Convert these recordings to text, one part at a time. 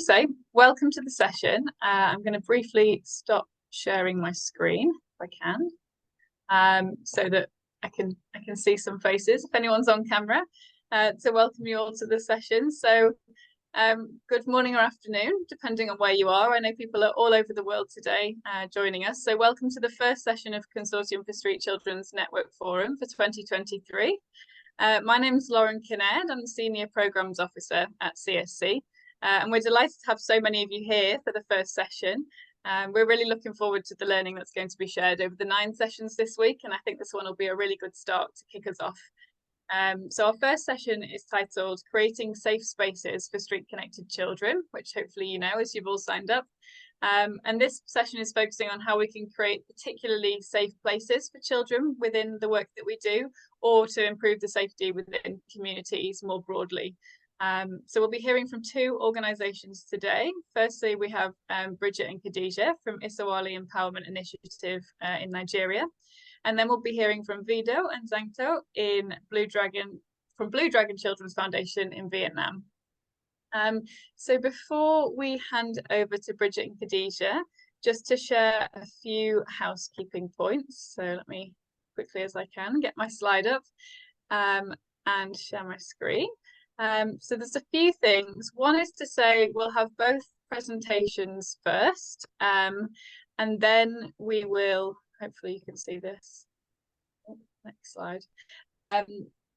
say, welcome to the session. I'm going to briefly stop sharing my screen if I can, so that I can see some faces if anyone's on camera. To welcome you all to the session. So good morning or afternoon, depending on where you are. I know people are all over the world today joining us. So welcome to the first session of Consortium for Street Children's Network Forum for 2023. My name is Lauren Kinnaird. I'm the Senior Programmes Officer at CSC. And we're delighted to have so many of you here for the first session. We're really looking forward to the learning that's going to be shared over the 9 sessions this week. And I think this one will be a really good start to kick us off. So our first session is titled Creating Safe Spaces for Street Connected Children, which hopefully you know as you've all signed up. And this session is focusing on how we can create particularly safe places for children within the work that we do, or to improve the safety within communities more broadly. So we'll be hearing from 2 organisations today. Firstly, we have Bridget and Khadija from Isa Wali Empowerment Initiative in Nigeria. And then we'll be hearing from Vido and Zangto in Blue Dragon Children's Foundation in Vietnam. So before we hand over to Bridget and Khadija, just to share a few housekeeping points. So let me quickly as I can get my slide up and share my screen. So there's a few things. One is to say we'll have both presentations first, and then we will, hopefully you can see this. Next slide.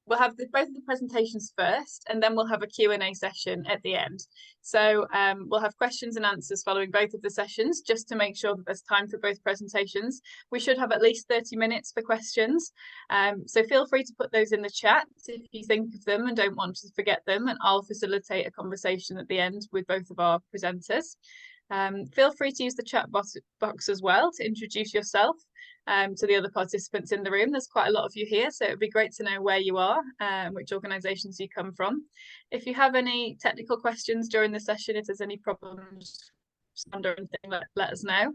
We'll have both of the presentations first, and then we'll have a Q&A session at the end. So we'll have questions and answers following both of the sessions, just to make sure that there's time for both presentations. We should have at least 30 minutes for questions. So feel free to put those in the chat if you think of them and don't want to forget them, and I'll facilitate a conversation at the end with both of our presenters. Feel free to use the chat box as well to introduce yourself to the other participants in the room. There's quite a lot of you here, so it'd be great to know where you are, which organisations you come from. If you have any technical questions during the session, if there's any problems or anything, let us know.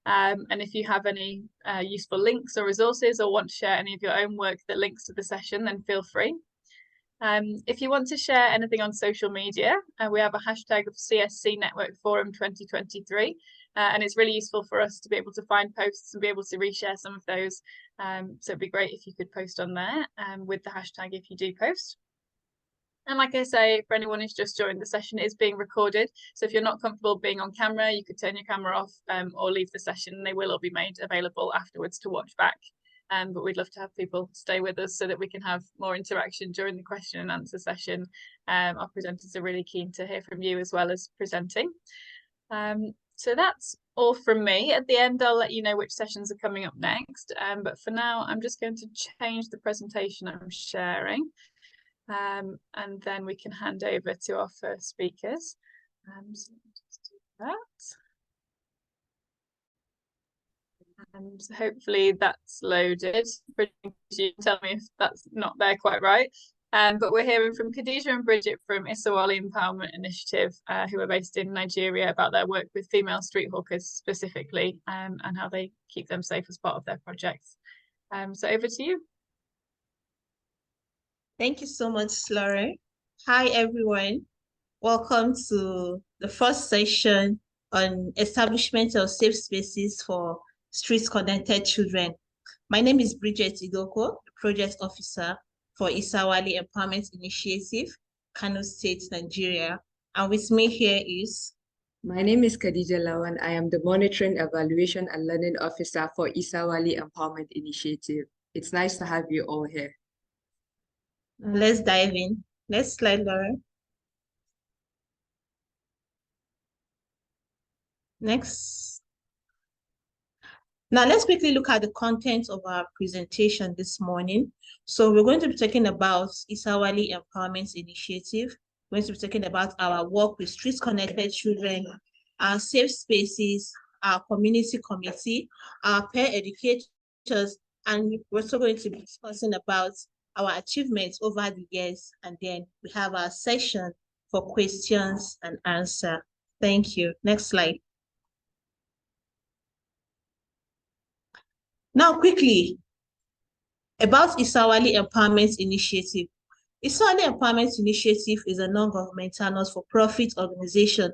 And if you have any useful links or resources, or want to share any of your own work that links to the session, then feel free. If you want to share anything on social media, we have a hashtag of CSC Network Forum 2023, and it's really useful for us to be able to find posts and be able to reshare some of those. So it'd be great if you could post on there with the hashtag if you do post. And like I say, for anyone who's just joined, the session is being recorded. So if you're not comfortable being on camera, you could turn your camera off or leave the session, and they will all be made available afterwards to watch back. But we'd love to have people stay with us so that we can have more interaction during the question and answer session. Our presenters are really keen to hear from you as well as presenting. So that's all from me. At the end, I'll let you know which sessions are coming up next. But for now, I'm just going to change the presentation I'm sharing. And then we can hand over to our first speakers. So let me just do that. And hopefully that's loaded. You tell me if that's not there quite right. But we're hearing from Khadija and Bridget from Isa Wali Empowerment Initiative, who are based in Nigeria, about their work with female street hawkers specifically, and how they keep them safe as part of their projects. So over to you. Thank you so much, Lauren. Hi, everyone. Welcome to the first session on establishment of safe spaces for street-connected children. My name is Bridget Idoko, Project Officer for Isa Wali Empowerment Initiative, Kano State, Nigeria. And with me here is... My name is Khadija Lawan. I am the Monitoring, Evaluation and Learning Officer for Isa Wali Empowerment Initiative. It's nice to have you all here. Let's dive in. Next slide, Lauren. Next. Now let's quickly look at the content of our presentation this morning. So we're going to be talking about Isa Wali Empowerment Initiative. We're going to be talking about our work with street-connected children, our safe spaces, our community committee, our peer educators, and we're also going to be discussing about our achievements over the years, and then we have our session for questions and answer. Thank you. Next slide. Now, quickly, about Isa Wali Empowerment Initiative. Isa Wali Empowerment Initiative is a non-governmental, not-for-profit organization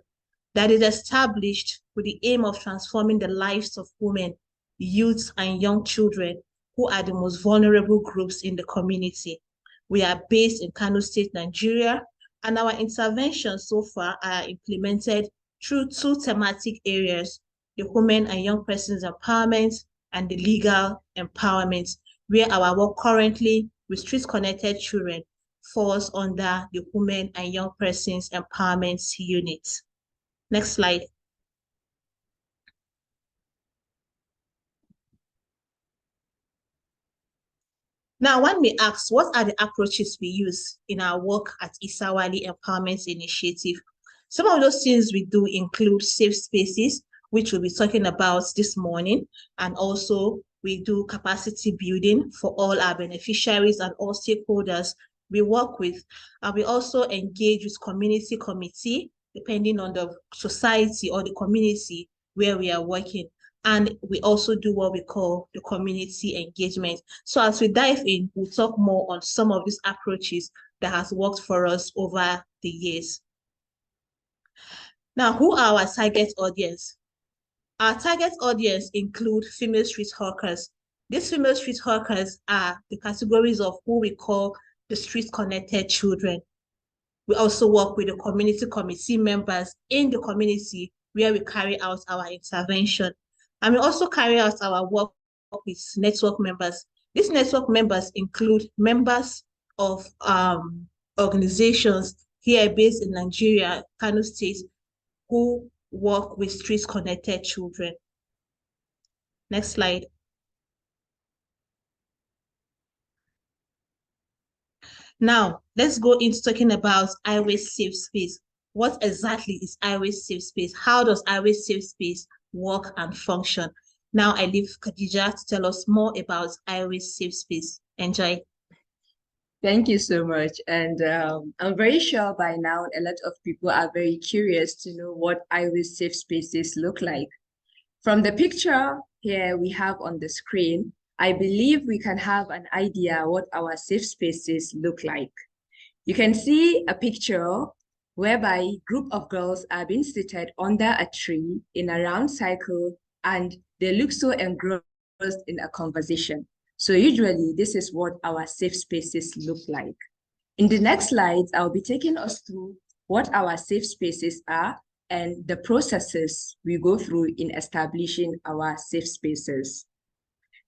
that is established with the aim of transforming the lives of women, youth, and young children who are the most vulnerable groups in the community. We are based in Kano State, Nigeria, and our interventions so far are implemented through two thematic areas: the women and young persons empowerment and the legal empowerment, where our work currently with street-connected children falls under the Women and Young Persons Empowerment Unit. Next slide. Now, one may ask, what are the approaches we use in our work at Isa Wali Empowerment Initiative? Some of those things we do include safe spaces, which we'll be talking about this morning, and also we do capacity building for all our beneficiaries and all stakeholders we work with. And we also engage with community committee, depending on the society or the community where we are working. And we also do what we call the community engagement. So as we dive in, we'll talk more on some of these approaches that has worked for us over the years. Now, who are our target audience? Our target audience include female street hawkers. These female street hawkers are the categories of who we call the street-connected children. We also work with the community committee members in the community where we carry out our intervention. And we also carry out our work with network members. These network members include members of organizations here based in Nigeria, Kano State, who work with street-connected children. Next slide. Now, let's go into talking about Highway Safe Space. What exactly is Highway Safe Space? How does Highway Safe Space work and function? Now, I leave Khadija to tell us more about Highway Safe Space. Enjoy. Thank you so much. And I'm very sure by now a lot of people are very curious to know what highway safe spaces look like. From the picture here we have on the screen, I believe we can have an idea what our safe spaces look like. You can see a picture whereby a group of girls are being seated under a tree in a round circle, and they look so engrossed in a conversation. So usually this is what our safe spaces look like. In the next slides, I'll be taking us through what our safe spaces are and the processes we go through in establishing our safe spaces.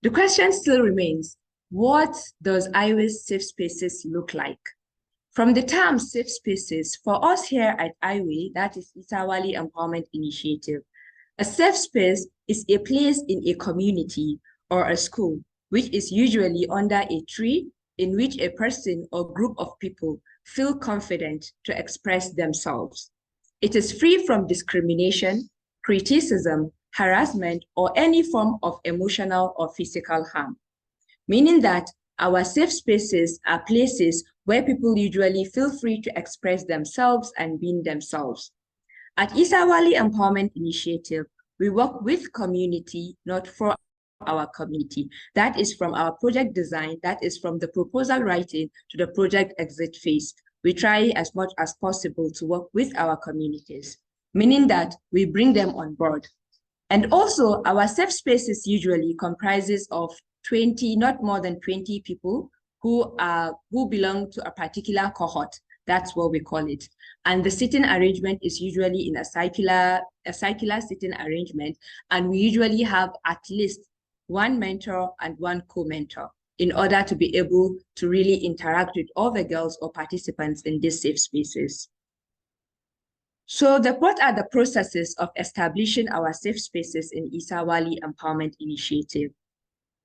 The question still remains, what does highway safe spaces look like? From the term safe spaces, for us here at Highway, that is Isa Wali Empowerment Initiative, a safe space is a place in a community or a school which is usually under a tree in which a person or group of people feel confident to express themselves. It is free from discrimination, criticism, harassment, or any form of emotional or physical harm, meaning that our safe spaces are places where people usually feel free to express themselves and be themselves. At Isa Wali Empowerment Initiative, we work with community, not for our community. That is from our project design, that is from the proposal writing to the project exit phase. We try as much as possible to work with our communities, meaning that we bring them on board. And also our safe spaces usually comprises of 20, not more than 20 people who belong to a particular cohort. That's what we call it. And the sitting arrangement is usually in a circular sitting arrangement. And we usually have at least one mentor and one co-mentor in order to be able to really interact with all the girls or participants in these safe spaces. So what are the processes of establishing our safe spaces in Isa Wali Empowerment Initiative?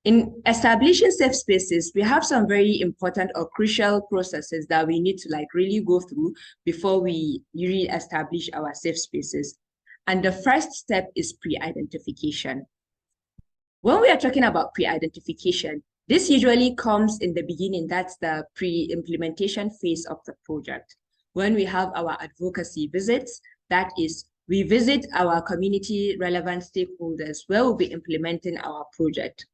In establishing safe spaces, we have some very important or crucial processes that we need to really go through before we really establish our safe spaces. And the first step is pre-identification. When we are talking about pre-identification, this usually comes in the beginning. That's the pre-implementation phase of the project. When we have our advocacy visits, that is, we visit our community relevant stakeholders where we'll be implementing our project.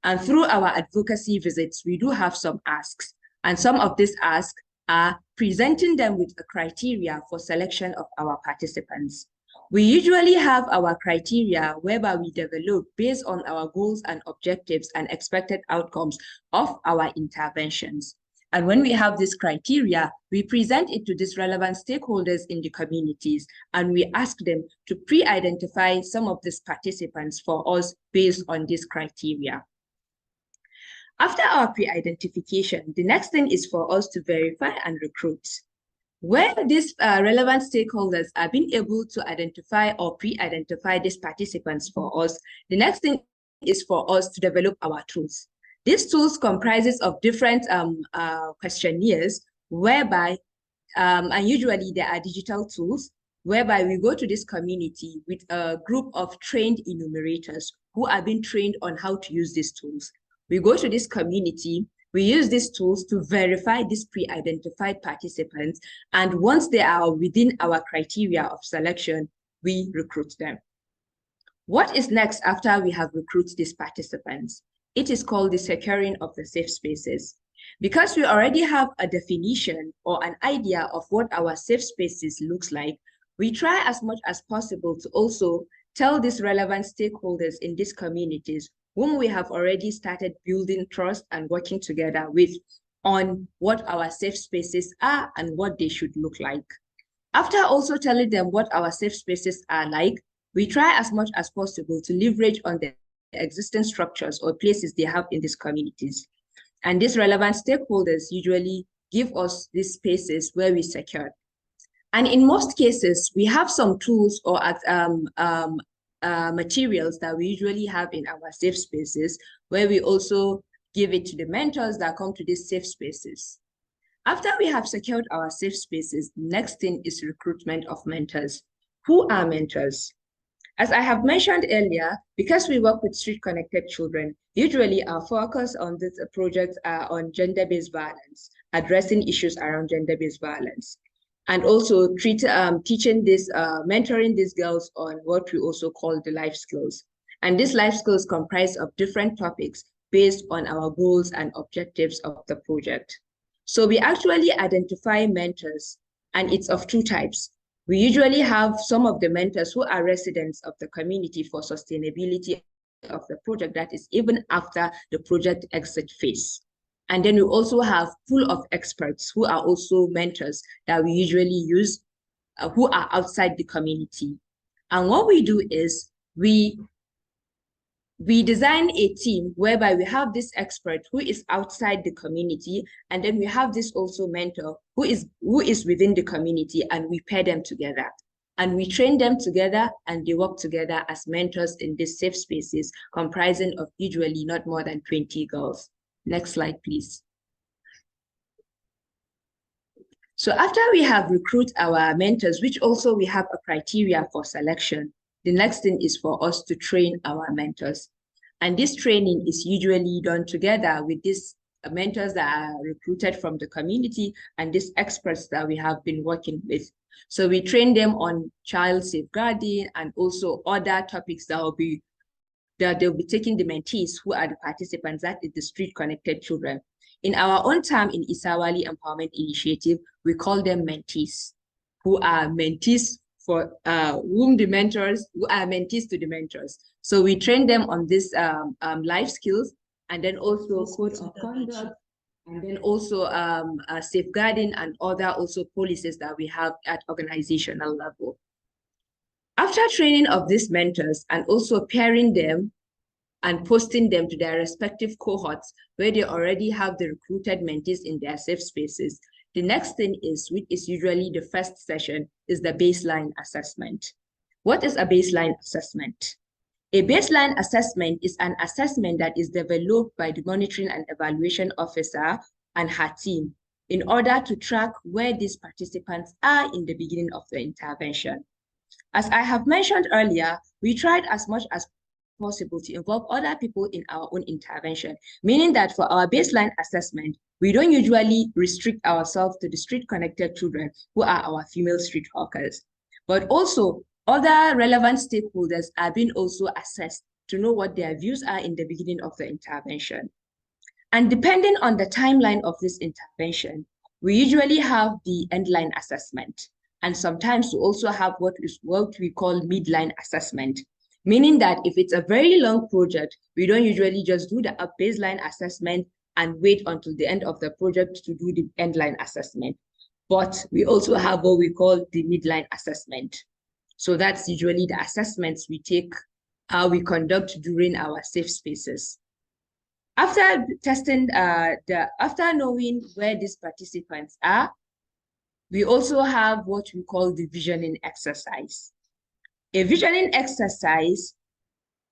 And through our advocacy visits, we do have some asks. And some of these asks are presenting them with a criteria for selection of our participants. We usually have our criteria whereby we develop based on our goals and objectives and expected outcomes of our interventions. And when we have this criteria, we present it to these relevant stakeholders in the communities, and we ask them to pre-identify some of these participants for us based on this criteria. After our pre-identification, the next thing is for us to verify and recruit. Where these relevant stakeholders are being able to identify or pre-identify these participants for us, the next thing is for us to develop our tools. These tools comprises of different questionnaires whereby, and usually there are digital tools, whereby we go to this community with a group of trained enumerators who are being trained on how to use these tools. We go to this community, we use these tools to verify these pre-identified participants, and once they are within our criteria of selection, we recruit them. What is next after we have recruited these participants? It is called the securing of the safe spaces. Because we already have a definition or an idea of what our safe spaces looks like, we try as much as possible to also tell these relevant stakeholders in these communities whom we have already started building trust and working together with on what our safe spaces are and what they should look like. After also telling them what our safe spaces are like, we try as much as possible to leverage on the existing structures or places they have in these communities. And these relevant stakeholders usually give us these spaces where we secure. And in most cases, we have some tools or materials that we usually have in our safe spaces, where we also give it to the mentors that come to these safe spaces. After we have secured our safe spaces, the next thing is recruitment of mentors. Who are mentors? As I have mentioned earlier, because we work with street-connected children, usually our focus on this project are on gender-based violence, addressing issues around gender-based violence, and also teaching this, mentoring these girls on what we also call the life skills. And these life skills comprise of different topics based on our goals and objectives of the project. So we actually identify mentors, and it's of two types. We usually have some of the mentors who are residents of the community for sustainability of the project, that is even after the project exit phase. And then we also have pool of experts who are also mentors that we usually use, who are outside the community. And what we do is we design a team whereby we have this expert who is outside the community, and then we have this also mentor who is within the community, and we pair them together. And we train them together, and they work together as mentors in these safe spaces, comprising of usually not more than 20 girls. Next slide, please. So after we have recruited our mentors, which also we have a criteria for selection, the next thing is for us to train our mentors. And this training is usually done together with these mentors that are recruited from the community and these experts that we have been working with. So we train them on child safeguarding and also other topics that they'll be taking the mentees who are the participants, that is the street-connected children. In our own term in Isa Wali Empowerment Initiative, we call them mentees, who are mentees for who are mentees to the mentors. So we train them on this life skills, and then also code of conduct, and then also safeguarding and other also policies that we have at organizational level. After training of these mentors and also pairing them and posting them to their respective cohorts where they already have the recruited mentees in their safe spaces, the next thing is, which is usually the first session, is the baseline assessment. What is a baseline assessment? A baseline assessment is an assessment that is developed by the monitoring and evaluation officer and her team in order to track where these participants are in the beginning of the intervention. As I have mentioned earlier, we tried as much as possible to involve other people in our own intervention, meaning that for our baseline assessment, we don't usually restrict ourselves to the street-connected children who are our female street hawkers, but also other relevant stakeholders are being also assessed to know what their views are in the beginning of the intervention. And depending on the timeline of this intervention, we usually have the endline assessment. And sometimes we also have what we call midline assessment, meaning that if it's a very long project, we don't usually just do the baseline assessment and wait until the end of the project to do the endline assessment. But we also have what we call the midline assessment. So that's usually the assessments we take, we conduct during our safe spaces. After testing, after knowing where these participants are, we also have what we call the visioning exercise. A visioning exercise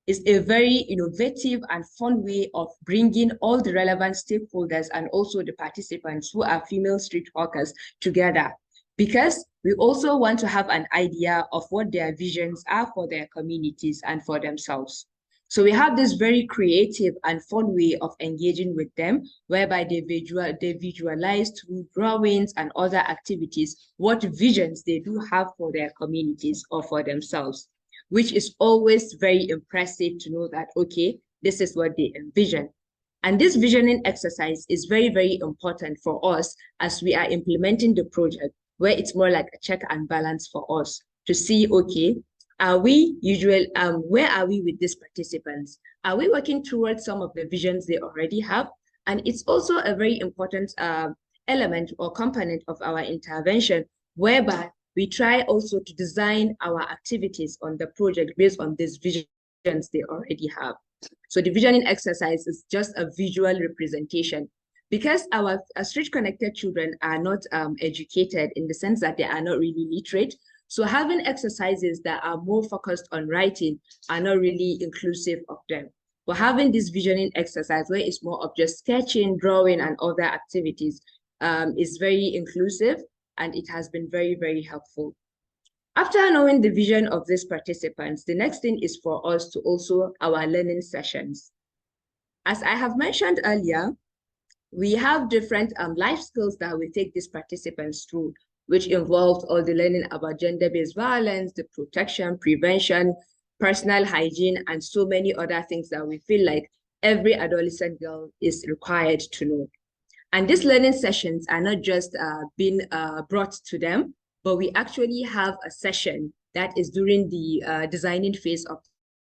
is a very innovative and fun way of bringing all the relevant stakeholders and also the participants who are female street hawkers together, because we also want to have an idea of what their visions are for their communities and for themselves. So we have this very creative and fun way of engaging with them, whereby they visualize through drawings and other activities what visions they do have for their communities or for themselves, which is always very impressive to know that, okay, this is what they envision. And this visioning exercise is very, very important for us as we are implementing the project, where it's more like a check and balance for us to see, okay, are we where are we with these participants? Are we working towards some of the visions they already have? And it's also a very important element or component of our intervention, whereby we try also to design our activities on the project based on these visions they already have. So the visioning exercise is just a visual representation, because our street connected children are not educated in the sense that they are not really literate. So having exercises that are more focused on writing are not really inclusive of them. But having this visioning exercise where it's more of just sketching, drawing, and other activities is very inclusive, and it has been very, very helpful. After knowing the vision of these participants, the next thing is for us to also our learning sessions. As I have mentioned earlier, we have different life skills that we take these participants through, which involves all the learning about gender-based violence, the protection, prevention, personal hygiene, and so many other things that we feel like every adolescent girl is required to know. And these learning sessions are not just being brought to them, but we actually have a session that is during the designing phase of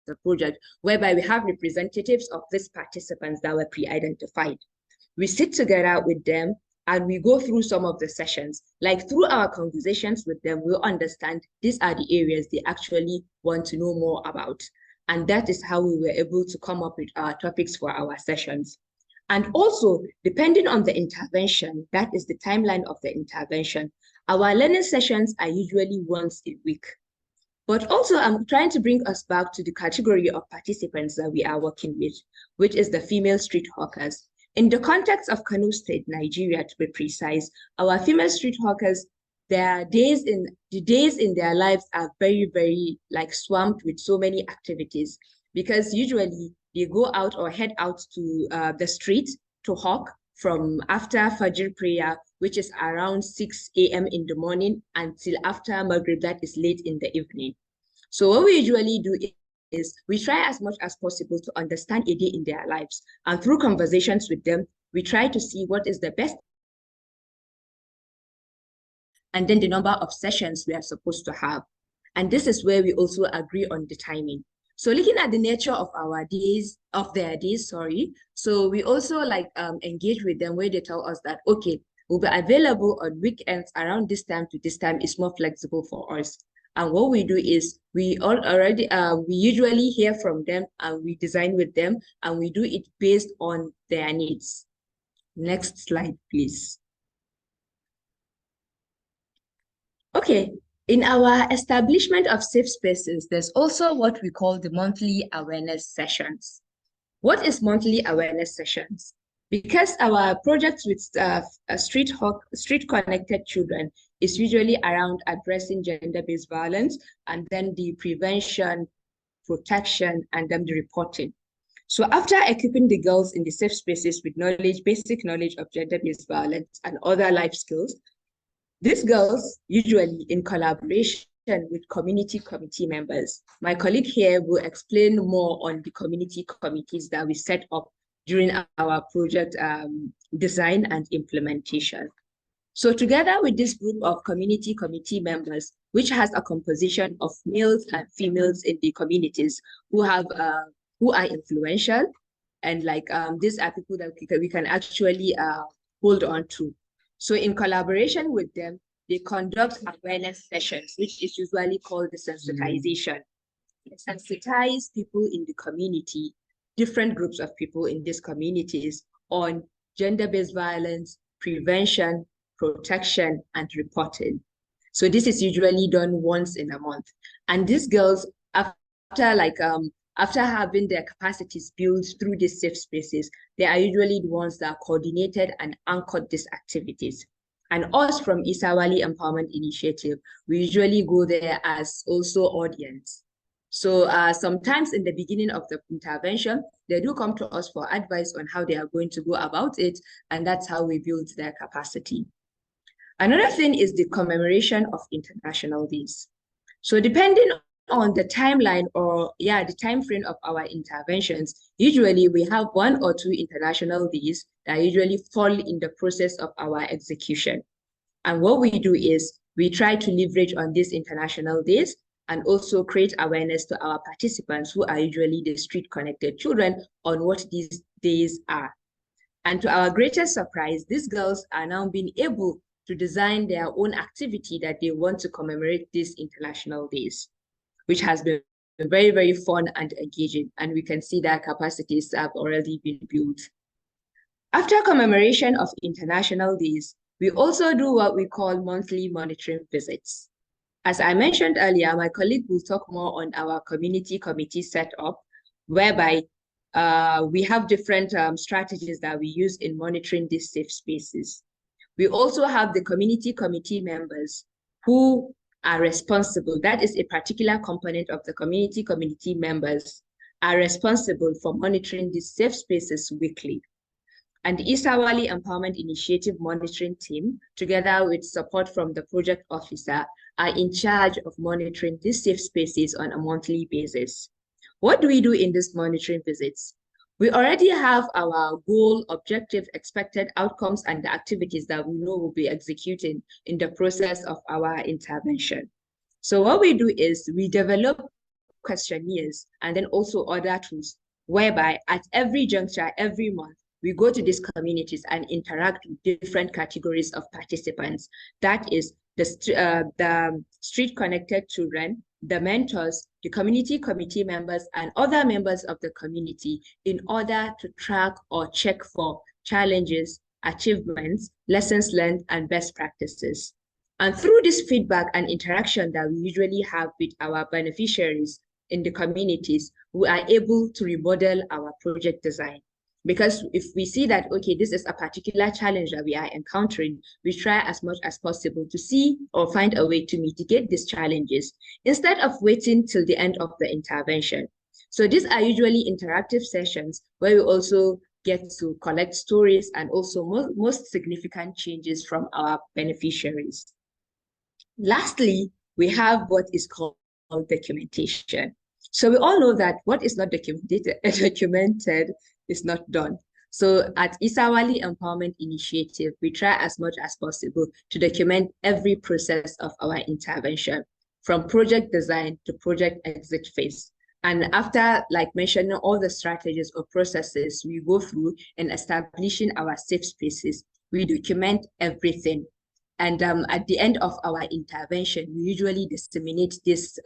the project, whereby we have representatives of these participants that were pre-identified. We sit together with them and we go through some of the sessions. Like through our conversations with them, we'll understand these are the areas they actually want to know more about. And that is how we were able to come up with our topics for our sessions. And also, depending on the intervention, that is the timeline of the intervention, our learning sessions are usually once a week. But also, I'm trying to bring us back to the category of participants that we are working with, which is the female street hawkers. In the context of Kano State, Nigeria, to be precise, our female street hawkers, the days in their lives are very, very like swamped with so many activities, because usually they go out or head out to the street to hawk from after Fajr prayer, which is around 6 a.m. in the morning, until after Maghrib, that is late in the evening. So what we usually do is we try as much as possible to understand a day in their lives. And through conversations with them, we try to see what is the best. And then the number of sessions we are supposed to have. And this is where we also agree on the timing. So looking at the nature of their days, so we also like engage with them where they tell us that, okay, we'll be available on weekends around this time to this time is more flexible for us. And what we do is we usually hear from them and we design with them and we do it based on their needs. Next slide, please. Okay, in our establishment of safe spaces, there's also what we call the monthly awareness sessions. What is monthly awareness sessions? Because our project with street connected children is usually around addressing gender-based violence and then the prevention, protection, and then the reporting. So after equipping the girls in the safe spaces with knowledge, basic knowledge of gender-based violence and other life skills, these girls, usually in collaboration with community committee members. My colleague here will explain more on the community committees that we set up during our project design and implementation. So together with this group of community committee members, which has a composition of males and females in the communities who are influential, and like these are people that we can actually hold on to. So in collaboration with them, they conduct awareness sessions, which is usually called the sensitization. Sensitize people in the community, different groups of people in these communities, on gender-based violence, prevention, protection, and reporting. So this is usually done once in a month. And these girls, after having their capacities built through these safe spaces, they are usually the ones that coordinated and anchored these activities. And us from Isa Wali Empowerment Initiative, we usually go there as also audience. So sometimes in the beginning of the intervention, they do come to us for advice on how they are going to go about it, and that's how we build their capacity. Another thing is the commemoration of international days. So depending on the timeline or the time frame of our interventions, usually we have 1 or 2 international days that usually fall in the process of our execution. And what we do is we try to leverage on these international days and also create awareness to our participants, who are usually the street-connected children, on what these days are. And to our greatest surprise, these girls are now being able to design their own activity that they want to commemorate these international days, which has been very, very fun and engaging. And we can see that capacities have already been built. After commemoration of international days, we also do what we call monthly monitoring visits. As I mentioned earlier, my colleague will talk more on our community committee setup, whereby we have different strategies that we use in monitoring these safe spaces. We also have the community committee members who are responsible. That is a particular component of the community members are responsible for monitoring these safe spaces weekly. And the Isa Wali Empowerment Initiative monitoring team, together with support from the project officer, are in charge of monitoring these safe spaces on a monthly basis. What do we do in these monitoring visits? We already have our goal, objective, expected outcomes, and the activities that we know will be executing in the process of our intervention. So what we do is we develop questionnaires and then also other tools, whereby at every juncture, every month, we go to these communities and interact with different categories of participants. That is the street-connected children, the mentors, the community committee members, and other members of the community, in order to track or check for challenges, achievements, lessons learned, and best practices. And through this feedback and interaction that we usually have with our beneficiaries in the communities, we are able to remodel our project design. Because if we see that, okay, this is a particular challenge that we are encountering, we try as much as possible to see or find a way to mitigate these challenges instead of waiting till the end of the intervention. So these are usually interactive sessions where we also get to collect stories and also most significant changes from our beneficiaries. Lastly, we have what is called documentation. So we all know that what is not documented is not done. So at Isa Wali Empowerment Initiative, we try as much as possible to document every process of our intervention, from project design to project exit phase. And after mentioning all the strategies or processes we go through in establishing our safe spaces, we document everything. And at the end of our intervention, we usually disseminate these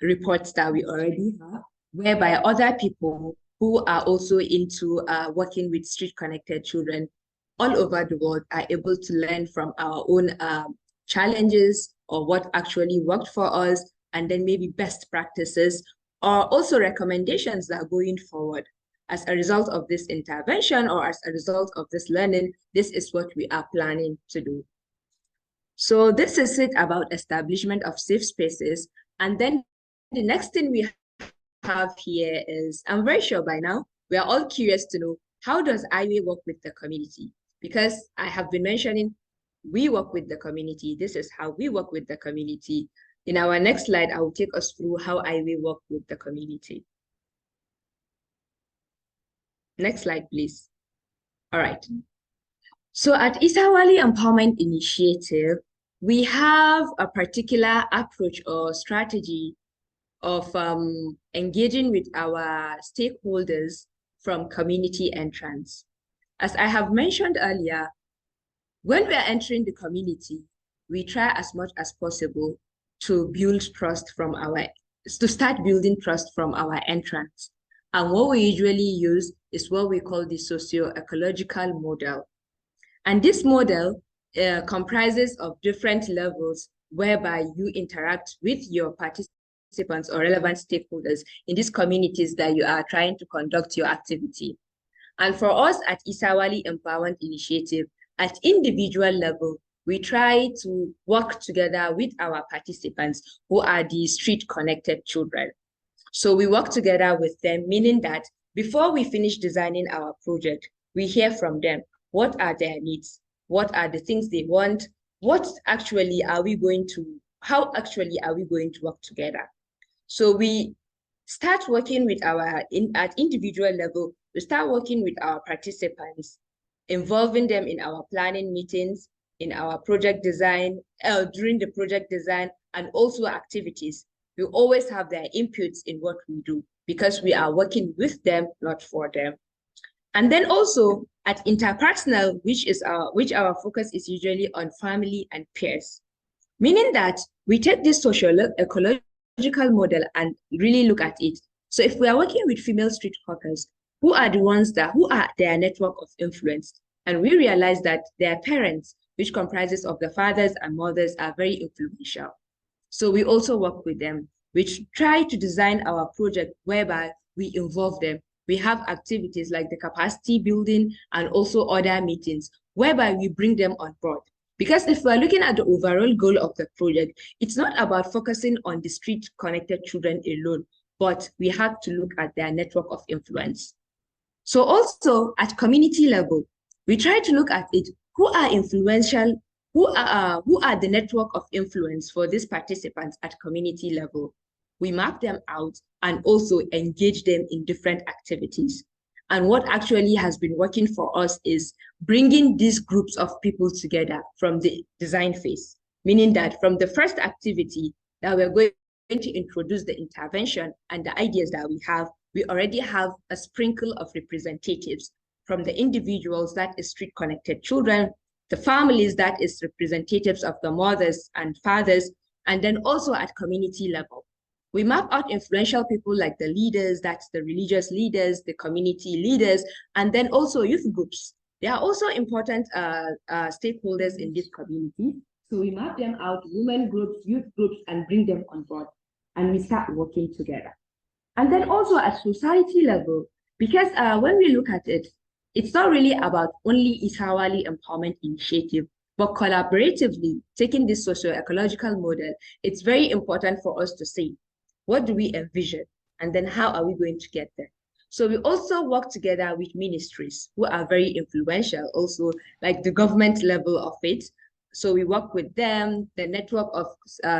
reports that we already have, whereby other people who are also into working with street-connected children all over the world are able to learn from our own challenges or what actually worked for us, and then maybe best practices or also recommendations that are going forward. As a result of this intervention or as a result of this learning, this is what we are planning to do. So this is it about establishment of safe spaces. And then the next thing we have here is, I'm very sure by now, we are all curious to know, how does IWA work with the community? Because I have been mentioning, we work with the community. This is how we work with the community. In our next slide, I will take us through how IWA work with the community. Next slide, please. All right. So at Isa Wali Empowerment Initiative, we have a particular approach or strategy of engaging with our stakeholders from community entrance. As I have mentioned earlier, when we are entering the community, we try as much as possible to start building trust from our entrance. And what we usually use is what we call the socio-ecological model. And this model comprises of different levels whereby you interact with your participants or relevant stakeholders in these communities that you are trying to conduct your activity. And for us at Isa Wali Empowerment Initiative, at individual level, we try to work together with our participants who are the street-connected children. So we work together with them, meaning that before we finish designing our project, we hear from them. What are their needs? What are the things they want? How actually are we going to work together? So we start working with at individual level, we start working with our participants, involving them in our planning meetings, in our project design, during the project design, and also activities. We always have their inputs in what we do because we are working with them, not for them. And then also at interpersonal, which our focus is usually on family and peers, meaning that we take this social ecological model and really look at it. So if we are working with female street hawkers, who are their network of influence? And we realize that their parents, which comprises of the fathers and mothers, are very influential. So we also work with them. We try to design our project whereby we involve them. We have activities like the capacity building and also other meetings whereby we bring them on board. Because if we're looking at the overall goal of the project, it's not about focusing on the street-connected children alone, but we have to look at their network of influence. So also at community level, we try to look at it, who are influential, who are the network of influence for these participants at community level. We map them out and also engage them in different activities. And what actually has been working for us is bringing these groups of people together from the design phase, meaning that from the first activity that we're going to introduce the intervention and the ideas that we already have a sprinkle of representatives from the individuals, that is street-connected children, the families, that is representatives of the mothers and fathers, and then also at community level. We map out influential people like the leaders, that's the religious leaders, the community leaders, and then also youth groups. They are also important stakeholders in this community. So we map them out, women groups, youth groups, and bring them on board. And we start working together. And then also at society level, because when we look at it, it's not really about only Isa Wali Empowerment Initiative, but collaboratively taking this socio-ecological model, it's very important for us to say, what do we envision? And then how are we going to get there? So we also work together with ministries who are very influential, also like the government level of it. So we work with them, the network of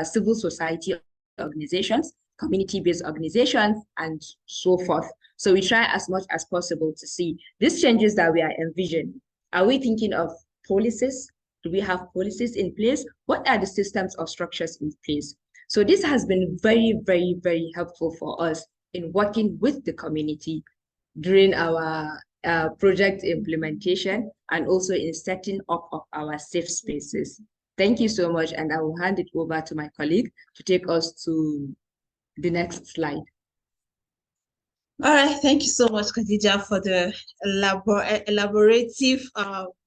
civil society organizations, community-based organizations, and so forth. So we try as much as possible to see these changes that we are envisioning. Are we thinking of policies? Do we have policies in place? What are the systems or structures in place? So this has been very, very, very helpful for us in working with the community during our project implementation and also in setting up of our safe spaces. Thank you so much, and I will hand it over to my colleague to take us to the next slide. All right, thank you so much, Khadija, for the elaborative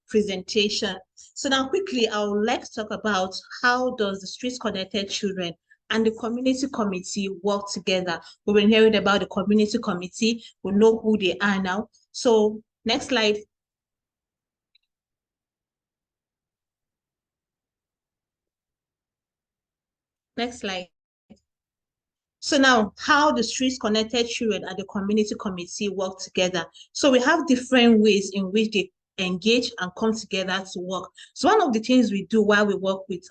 presentation. So now quickly, I would like to talk about how does the Streets Connected Children and the community committee work together. We've been hearing about the community committee. We know who they are now. So next slide. Next slide. So now, how the Streets Connected Children and the community committee work together. So we have different ways in which they engage and come together to work. So one of the things we do while we work with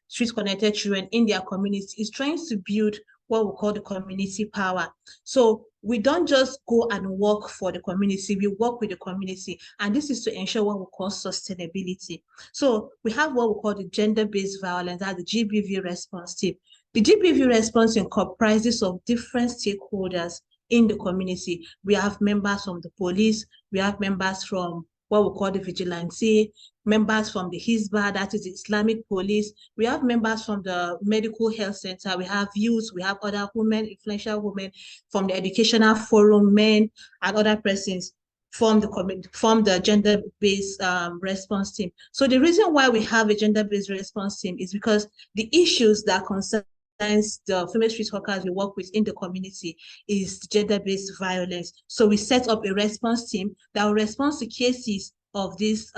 Streets Connected Children in their community is trying to build what we call the community power. So we don't just go and work for the community, we work with the community. And this is to ensure what we call sustainability. So we have what we call the gender-based violence, that's the GBV response team. The GBV response team comprises of different stakeholders in the community. We have members from the police, we have members from what we call the vigilante, members from the Hizbah, that is the Islamic police. We have members from the medical health center. We have youth. We have other women, influential women from the educational forum, men and other persons from the gender-based response team. So the reason why we have a gender-based response team is because the issues that concern the female street workers we work with in the community is gender-based violence. So we set up a response team that will respond to cases of this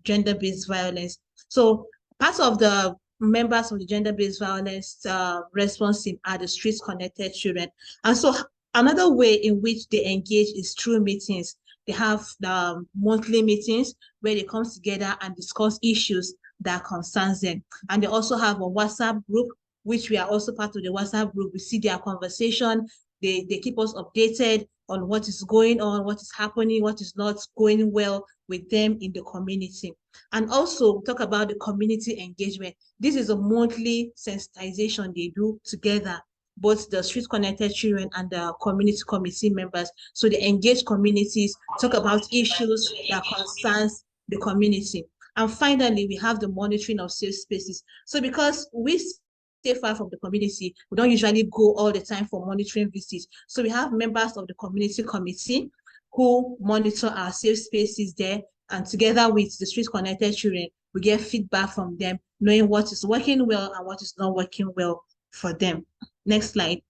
gender-based violence. So part of the members of the gender-based violence response team are the street-connected children. And so another way in which they engage is through meetings. They have the monthly meetings where they come together and discuss issues that concerns them. And they also have a WhatsApp group, which we are also part of the WhatsApp group. We see their conversation. They keep us updated on what is going on, what is happening, what is not going well with them in the community. And also talk about the community engagement. This is a monthly sensitization they do together, both the street connected children and the community committee members. So they engage communities, talk about issues that concerns the community. And finally, we have the monitoring of safe spaces. So because we stay far from the community, we don't usually go all the time for monitoring visits. So we have members of the community committee who monitor our safe spaces there, and together with the street connected children, we get feedback from them, knowing what is working well and what is not working well for them. Next slide.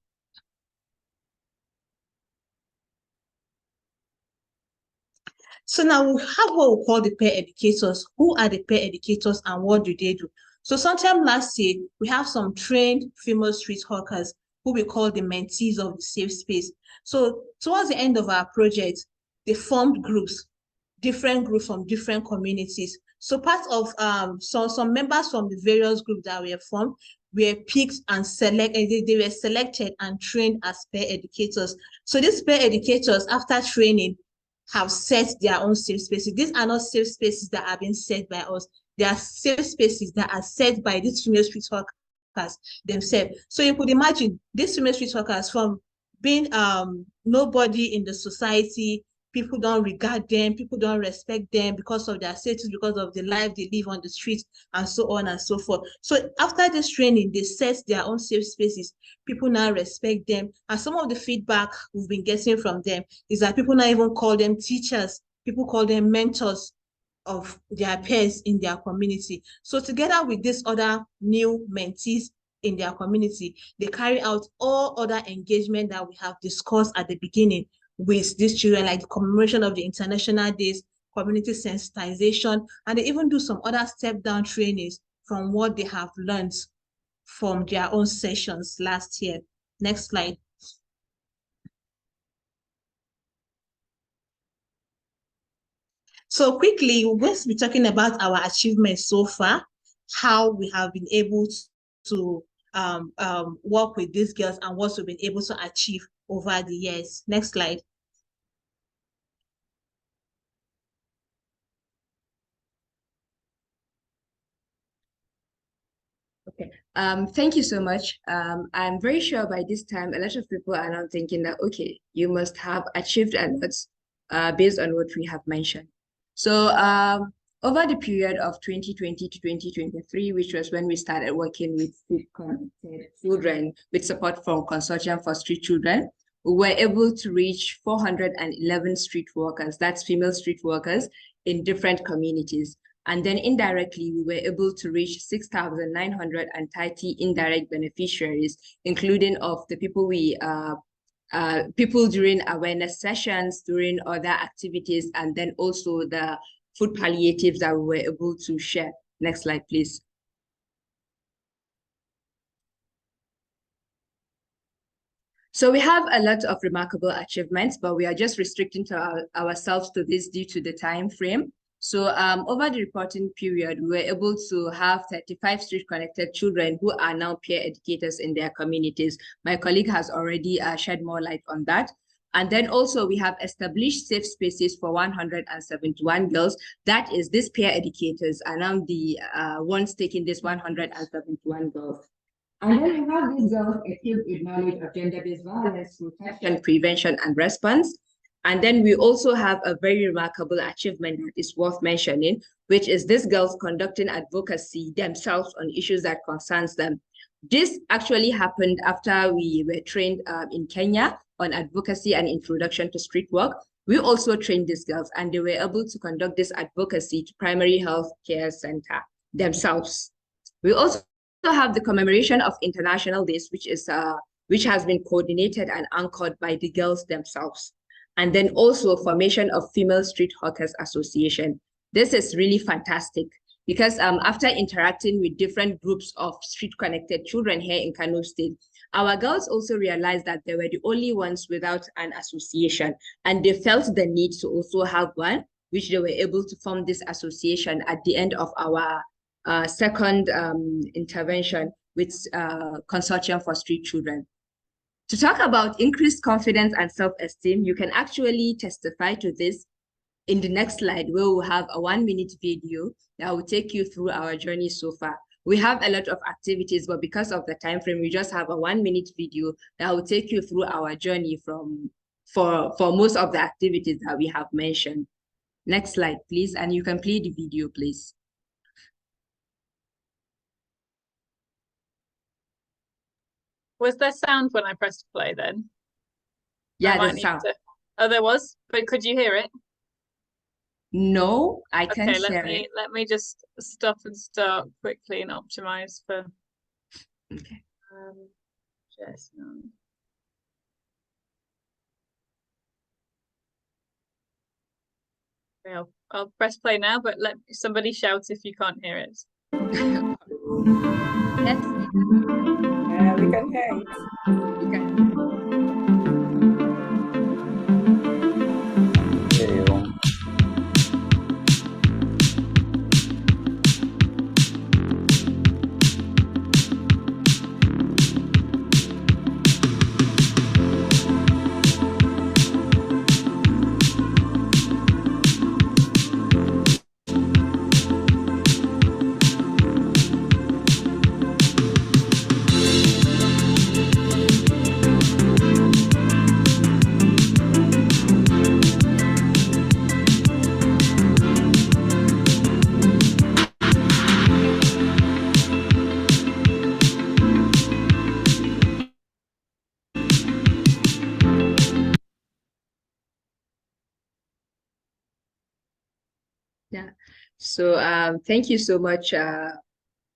So now we have what we call the peer educators. Who are the peer educators and what do they do? So sometime last year, we have some trained female street hawkers who we call the mentees of the safe space. So towards the end of our project, they formed groups, different groups from different communities. So part of some members from the various groups that were formed were picked and selected. They were selected and trained as peer educators. So these peer educators, after training, have set their own safe spaces. These are not safe spaces that have been set by us. They are safe spaces that are set by these female street workers themselves. So you could imagine these female street workers from being nobody in the society, people don't regard them, people don't respect them because of their status, because of the life they live on the streets, and so on and so forth. So after this training, they set their own safe spaces. People now respect them. And some of the feedback we've been getting from them is that people now even call them teachers, people call them mentors of their peers in their community. So together with these other new mentees in their community, they carry out all other engagement that we have discussed at the beginning with these children, like the commemoration of the International Days, community sensitization, and they even do some other step-down trainings from what they have learned from their own sessions last year. Next slide. So quickly, we're going to be talking about our achievements so far, how we have been able to work with these girls and what we've been able to achieve over the years. Next slide. Okay. Thank you so much. I'm very sure by this time, a lot of people are now thinking that, okay, you must have achieved a lot based on what we have mentioned. So over the period of 2020 to 2023, which was when we started working with street-connected children with support from Consortium for Street Children, we were able to reach 411 street workers, that's female street workers in different communities. And then indirectly, we were able to reach 6,930 indirect beneficiaries, including of the people people during awareness sessions, during other activities, and then also the food palliatives that we were able to share. Next slide, please. So we have a lot of remarkable achievements, but we are just restricting ourselves to this due to the time frame. So over the reporting period, we were able to have 35 street-connected children who are now peer educators in their communities. My colleague has already shed more light on that. And then also we have established safe spaces for 171 girls. That is, these peer educators are now the ones taking this 171 girls. And then we have these girls equipped with knowledge of gender-based violence, protection, prevention, and response. And then we also have a very remarkable achievement that is worth mentioning, which is these girls conducting advocacy themselves on issues that concerns them. This actually happened after we were trained in Kenya on advocacy and introduction to street work. We also trained these girls and they were able to conduct this advocacy to primary health care center themselves. We also have the commemoration of International Days, which has been coordinated and anchored by the girls themselves. And then also formation of Female Street Hawkers Association. This is really fantastic because after interacting with different groups of street-connected children here in Kano State, our girls also realized that they were the only ones without an association, and they felt the need to also have one, which they were able to form this association at the end of our second intervention with Consortium for Street Children. To talk about increased confidence and self-esteem, you can actually testify to this in the next slide, where we'll have a 1-minute video that will take you through our journey so far. We have a lot of activities, but because of the time frame, we just have a 1-minute video that will take you through our journey for most of the activities that we have mentioned. Next slide, please, and you can play the video, please. Was there sound when I pressed play then? Yeah, there's sound. Oh, there was, but could you hear it? No, I can Okay, share it. let me just stop and start quickly and optimize for Okay. just now. Okay, I'll press play now, but let somebody shout if you can't hear it. Let's see. Yeah, we can hear it. You can. Yeah. So thank you so much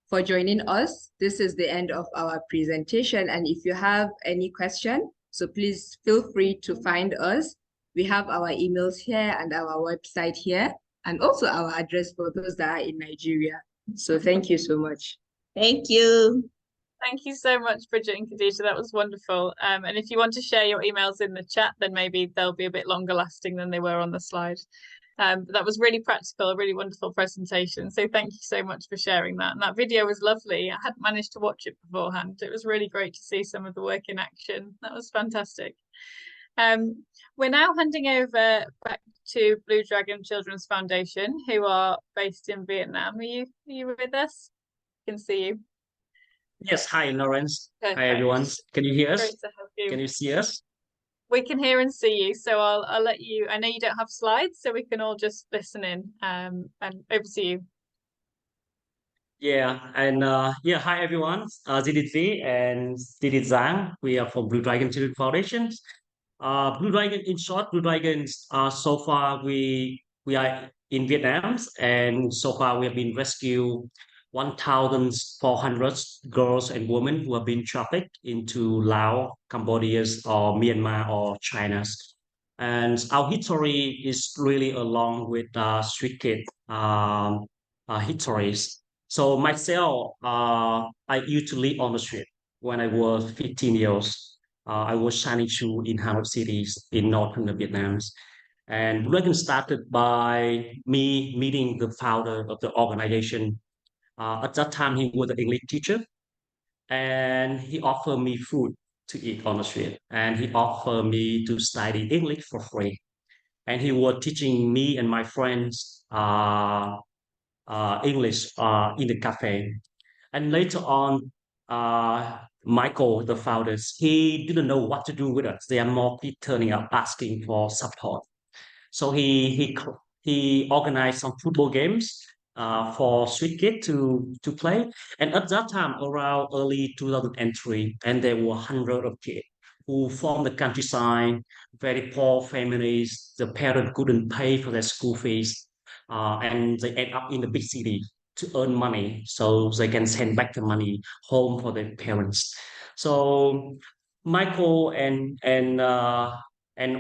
for joining us. This is the end of our presentation. And if you have any question, so please feel free to find us. We have our emails here and our website here, and also our address for those that are in Nigeria. So thank you so much. Thank you. Thank you so much, Bridget and Khadija. That was wonderful. And if you want to share your emails in the chat, then maybe they'll be a bit longer lasting than they were on the slide. But that was really practical, a really wonderful presentation. So thank you so much for sharing that. And that video was lovely. I hadn't managed to watch it beforehand. It was really great to see some of the work in action. That was fantastic. We're now handing over back to Blue Dragon Children's Foundation, who are based in Vietnam. Are you with us? I can see you. Yes, hi, Lawrence. Perfect. Hi, everyone. Can you hear us? Great to have you. Can you see us? We can hear and see you, so I'll let you. I know you don't have slides, so we can all just listen in. And over to you. Yeah, and yeah, hi everyone. This is V and this is Zhang. We are from Blue Dragon Children Foundation. Blue Dragon, in short, Blue Dragons. So far, we are in Vietnam, and so far we have been rescued 1,400 girls and women who have been trafficked into Laos, Cambodia, or Myanmar or China. And our history is really along with street kid histories. So myself, I used to live on the street when I was 15 years. I was shining shoe in Hanoi cities in northern Vietnam. And Blue Dragon started by me meeting the founder of the organization. At that time, he was an English teacher, and he offered me food to eat on the street, and he offered me to study English for free. And he was teaching me and my friends English in the cafe. And later on, Michael, the founders, he didn't know what to do with us. There are more people turning up asking for support. So he organized some football games for street kids to play. And at that time, around early 2003, and there were hundreds of kids who from the countryside, very poor families. The parents couldn't pay for their school fees, and they end up in the big city to earn money so they can send back the money home for their parents. So Michael and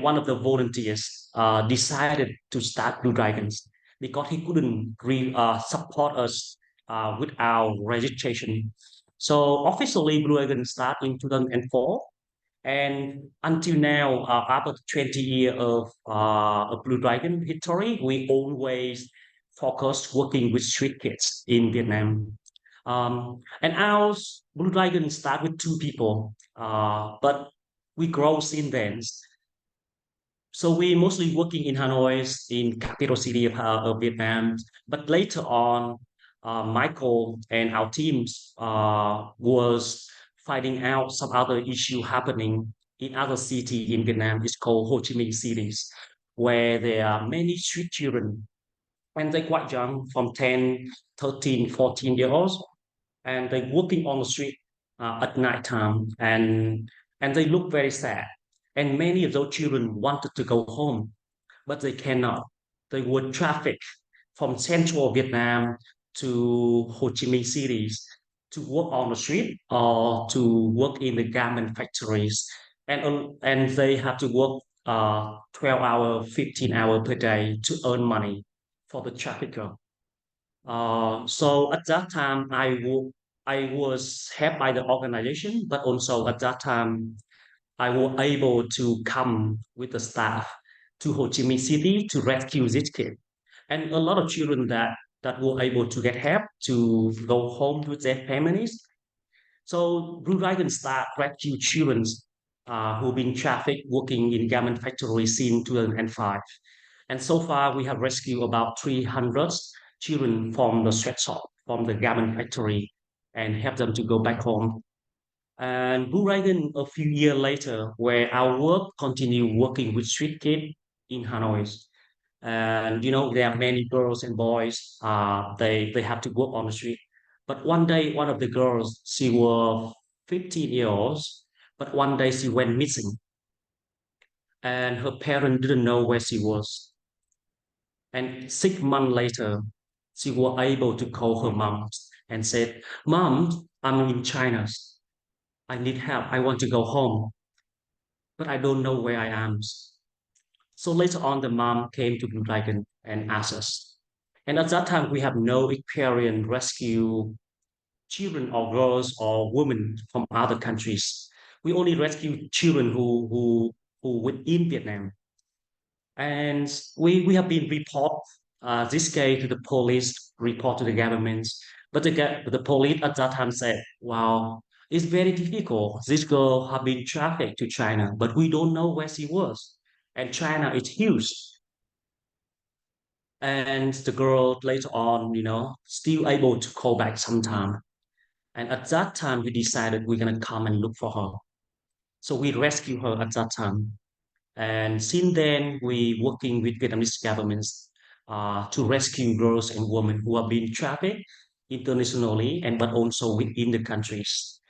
one of the volunteers decided to start Blue Dragons because he couldn't support us with our registration. So officially, Blue Dragons started in 2004, and until now, after 20 years of Blue Dragon history, we always focus working with street kids in Vietnam. And our Blue Dragon start with two people, but we grow since then. So we mostly working in Hanoi, in capital city of Vietnam. But later on, Michael and our teams was finding out some other issue happening in other city in Vietnam. It's called Ho Chi Minh cities, where there are many street children, and they're quite young, from 10, 13, 14 years old, and they're walking on the street at night time, and they look very sad. And many of those children wanted to go home, but they cannot. They were trafficked from central Vietnam to Ho Chi Minh cities to work on the street or to work in the garment factories, and they have to work 12 hours, 15 hours per day to earn money for the trafficker. So at that time, I was helped by the organization, but also at that time, I was able to come with the staff to Ho Chi Minh City to rescue this kid. And a lot of children that were able to get help to go home with their families. So Blue Dragon start rescue children who've been trafficked working in garment factories since 2005. And so far, we have rescued about 300 children from the sweatshop, from the garment factory, and help them to go back home. And Blue Dragon, a few years later, where our work continue working with street kids in Hanoi. And there are many girls and boys. They have to work on the street. But one day, one of the girls, she was 15 years old, but one day she went missing, and her parents didn't know where she was. And 6 months later, she was able to call her mom and said, "Mom, I'm in China. I need help. I want to go home, but I don't know where I am." So later on, the mom came to Blue Dragon and asked us. And at that time, we have no experience rescue children or girls or women from other countries. We only rescue children who within Vietnam. And we have been report this case to the police, report to the government. But the police at that time said, "Wow, it's very difficult. This girl have been trafficked to China, but we don't know where she was. And China is huge." And the girl later on, still able to call back sometime. And at that time, we decided we're gonna come and look for her. So we rescue her at that time. And since then, we working with Vietnamese governments to rescue girls and women who have been trafficked internationally and but also within the countries.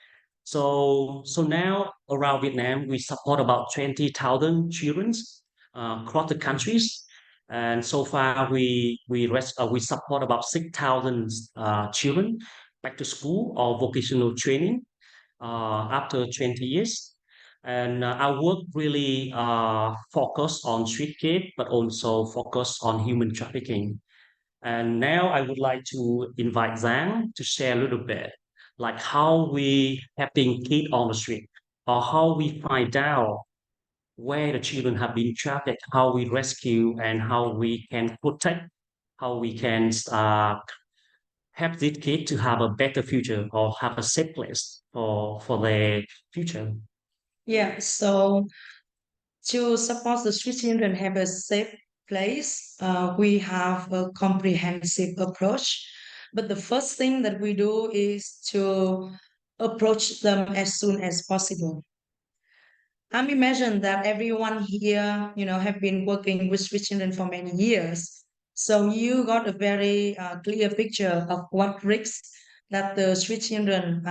So now around Vietnam, we support about 20,000 children across the countries. And so far, we support about 6,000 children back to school or vocational training after 20 years. And our work really focus on street kid, but also focus on human trafficking. And now I would like to invite Zhang to share a little bit, like how we helping kids on the street, or how we find out where the children have been trafficked, how we rescue and how we can protect, how we can help these kids to have a better future or have a safe place for their future. Yeah, so to support the street children have a safe place, we have a comprehensive approach. But the first thing that we do is to approach them as soon as possible. I imagine that everyone here, have been working with street children for many years. So you got a very clear picture of what risks that the street children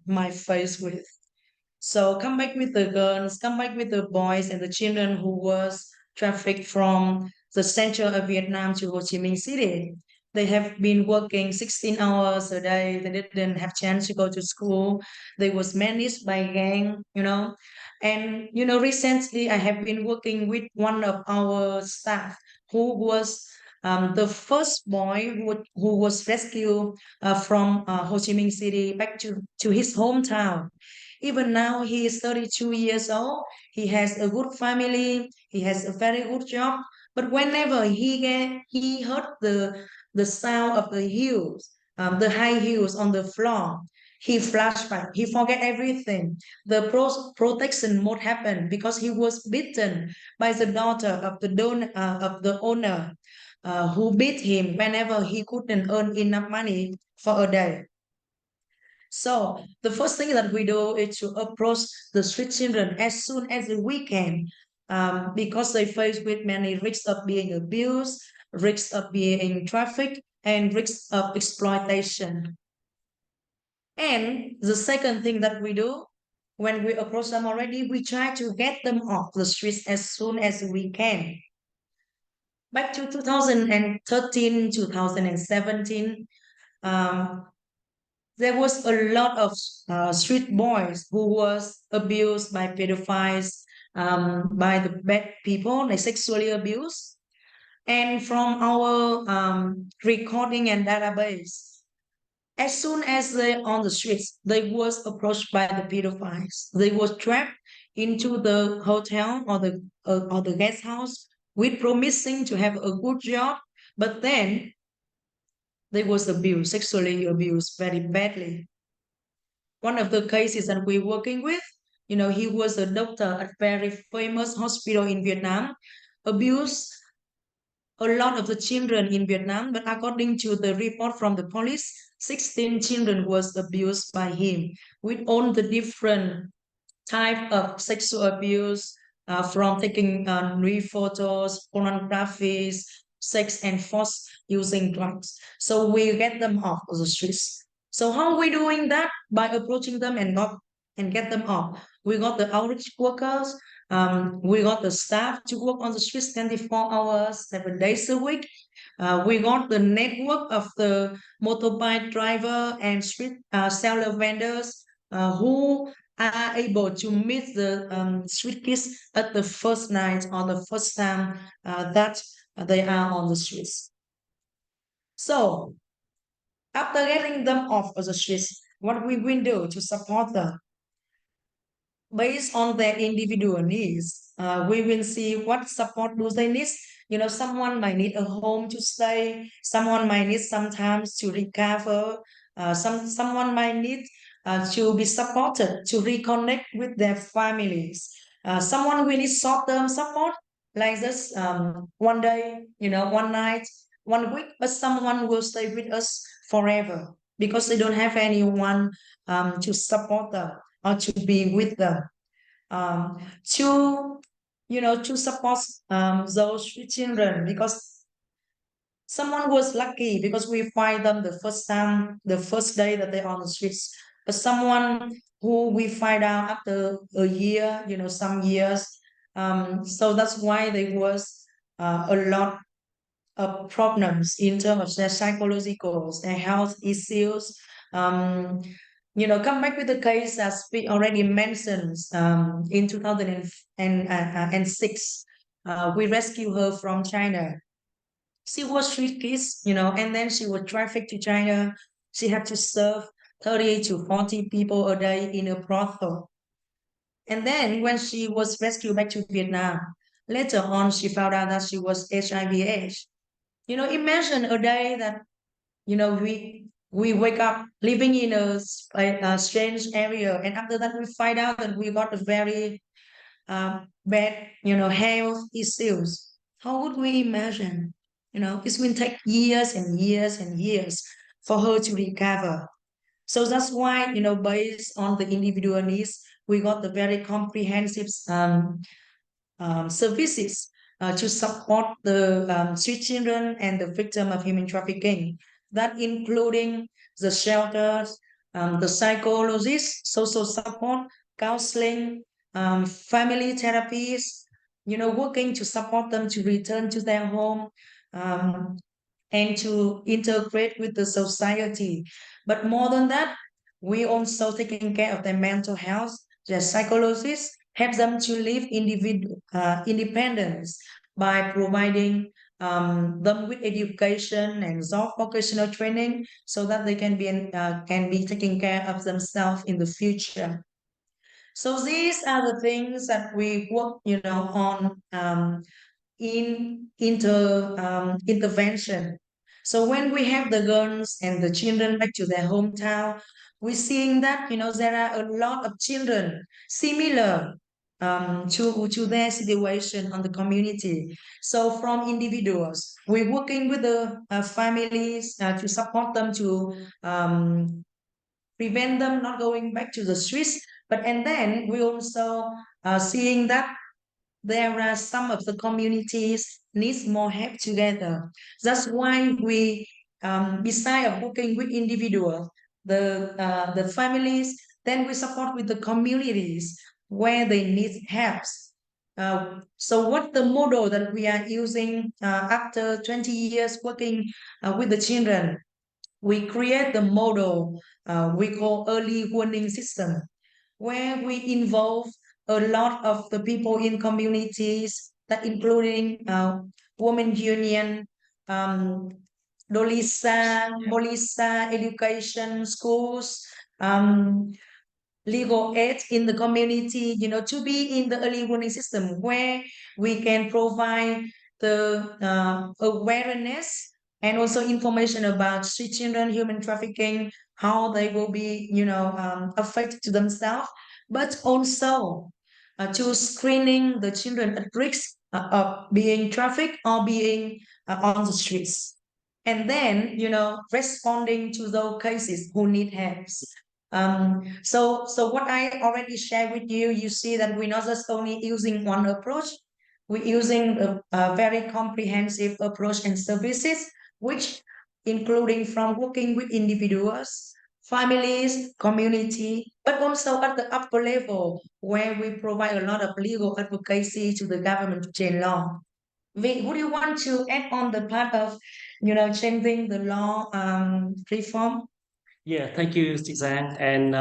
might face with. So come back with the girls, come back with the boys and the children who was trafficked from the center of Vietnam to Ho Chi Minh City. They have been working 16 hours a day. They didn't have chance to go to school. They was managed by gang. And recently I have been working with one of our staff who was the first boy who was rescued from Ho Chi Minh City back to his hometown. Even now, he is 32 years old. He has a good family. He has a very good job. But whenever he heard the sound of the heels, the high heels on the floor, he flashback. He forget everything. The protection mode happened because he was beaten by the daughter of the owner, who beat him whenever he couldn't earn enough money for a day. So the first thing that we do is to approach the street children as soon as we can, because they face with many risks of being abused, risks of being trafficked, and risks of exploitation. And the second thing that we do when we approach them already, we try to get them off the streets as soon as we can. Back to 2013, 2017, there was a lot of street boys who was abused by pedophiles, by the bad people, like sexually abused. And from our recording and database, as soon as they on the streets, they was approached by the pedophiles. They was trapped into the hotel or the guest house with promising to have a good job, but then they was abused, sexually abused very badly. One of the cases that we're working with, he was a doctor at a very famous hospital in Vietnam, abused a lot of the children in Vietnam, but according to the report from the police, 16 children was abused by him with all the different type of sexual abuse, from taking nude photos, pornographies, sex and force using drugs. So we get them off of the streets. So how are we doing that? By approaching them and get them off. We got the outreach workers, we got the staff to work on the streets 24 hours, 7 days a week. We got the network of the motorbike driver and street seller vendors, who are able to meet the street kids at the first night or the first time that they are on the streets. So after getting them off of the streets, what we will do to support them? Based on their individual needs, we will see what support do they need. Someone might need a home to stay, someone might need sometimes to recover, someone might need to be supported to reconnect with their families. Someone will need short-term support, like this, one day, one night, 1 week, but someone will stay with us forever because they don't have anyone to support them or to be with them, to support those children, because someone was lucky because we find them the first time, the first day that they're on the streets, but someone who we find out after a year, some years. So that's why there was a lot of problems in terms of their psychological, their health issues. Come back with the case as we already mentioned, in 2006, we rescued her from China. She was street kids, and then she was trafficked to China. She had to serve 30 to 40 people a day in a brothel. And then when she was rescued back to Vietnam, later on she found out that she was HIV/AIDS. Imagine a day that we wake up living in a strange area, and after that we find out that we got a very bad health issues. How would we imagine? It's going to take years and years and years for her to recover. So that's why, based on the individual needs, we got the very comprehensive services to support the street children and the victim of human trafficking. That including the shelters, the psychologists, social support, counseling, family therapies, working to support them to return to their home, um, and to integrate with the society. But more than that, we also taking care of their mental health. The psychologists help them to live independence by providing them with education and job vocational training so that they can be taking care of themselves in the future. So these are the things that we work, on intervention. So when we have the girls and the children back to their hometown, we're seeing that there are a lot of children similar to their situation on the community. So from individuals, we're working with the families to support them to prevent them not going back to the streets. And then we also seeing that there are some of the communities needs more help together. That's why we, beside working with individuals, the families, then we support with the communities where they need help. So what the model that we are using after 20 years working with the children, we create the model we call early warning system, where we involve a lot of the people in communities, that including women union, um, Dolisa, Molisa, education, schools, legal aid in the community, to be in the early warning system where we can provide the awareness and also information about street children, human trafficking, how they will be, affected to themselves, but also to screening the children at risk of being trafficked or being on the streets. And then, responding to those cases who need help. So what I already shared with you, you see that we're not just only using one approach, we're using a very comprehensive approach and services, which including from working with individuals, families, community, but also at the upper level where we provide a lot of legal advocacy to the government to change law. Would you want to add on the part of, changing the law reform? Yeah, thank you, Zhang. And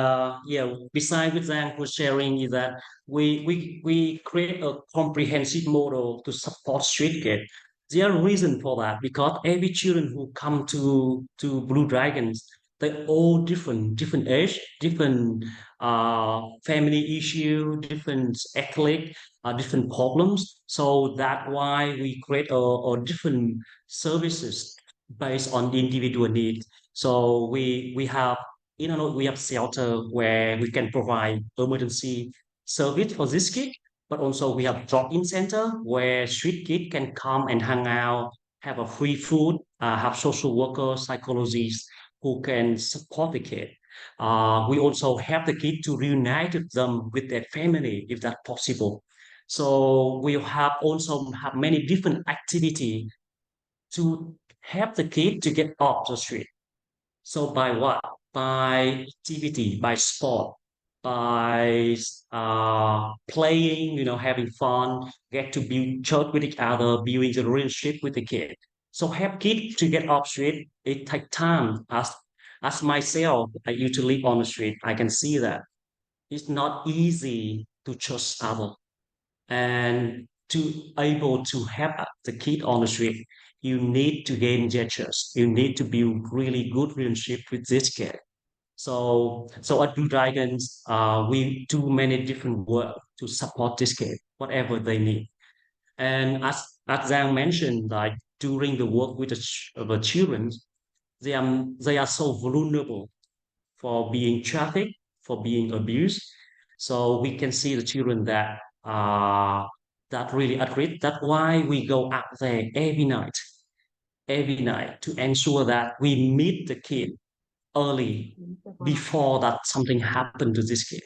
yeah, besides with Zhang for sharing is that we create a comprehensive model to support street kids. There are reasons for that because every children who come to Blue Dragons, they're all different age, different family issue, different ethnic, different problems. So that's why we create a different services based on the individual needs. So we have we have shelter where we can provide emergency service for this kid, but also we have drop-in center where street kid can come and hang out, have a free food, have social workers, psychologists who can support the kid. We also help the kid to reunite them with their family if that's possible. So we have also have many different activity to help the kid to get off the street. So by what? By activity, by sport, by playing, having fun, get to build trust with each other, building the relationship with the kid. So help kids to get off street. It takes time. As myself, I used to live on the street. I can see that it's not easy to trust others and to able to help the kid on the street, you need to gain gestures. You need to build really good relationship with this kid. So at Blue Dragons, we do many different work to support this kid, whatever they need. And as Zhang mentioned, like during the work with the children, they are so vulnerable for being trafficked, for being abused. So we can see the children that really at risk. That's why we go out there every night to ensure that we meet the kid early before that something happened to this kid.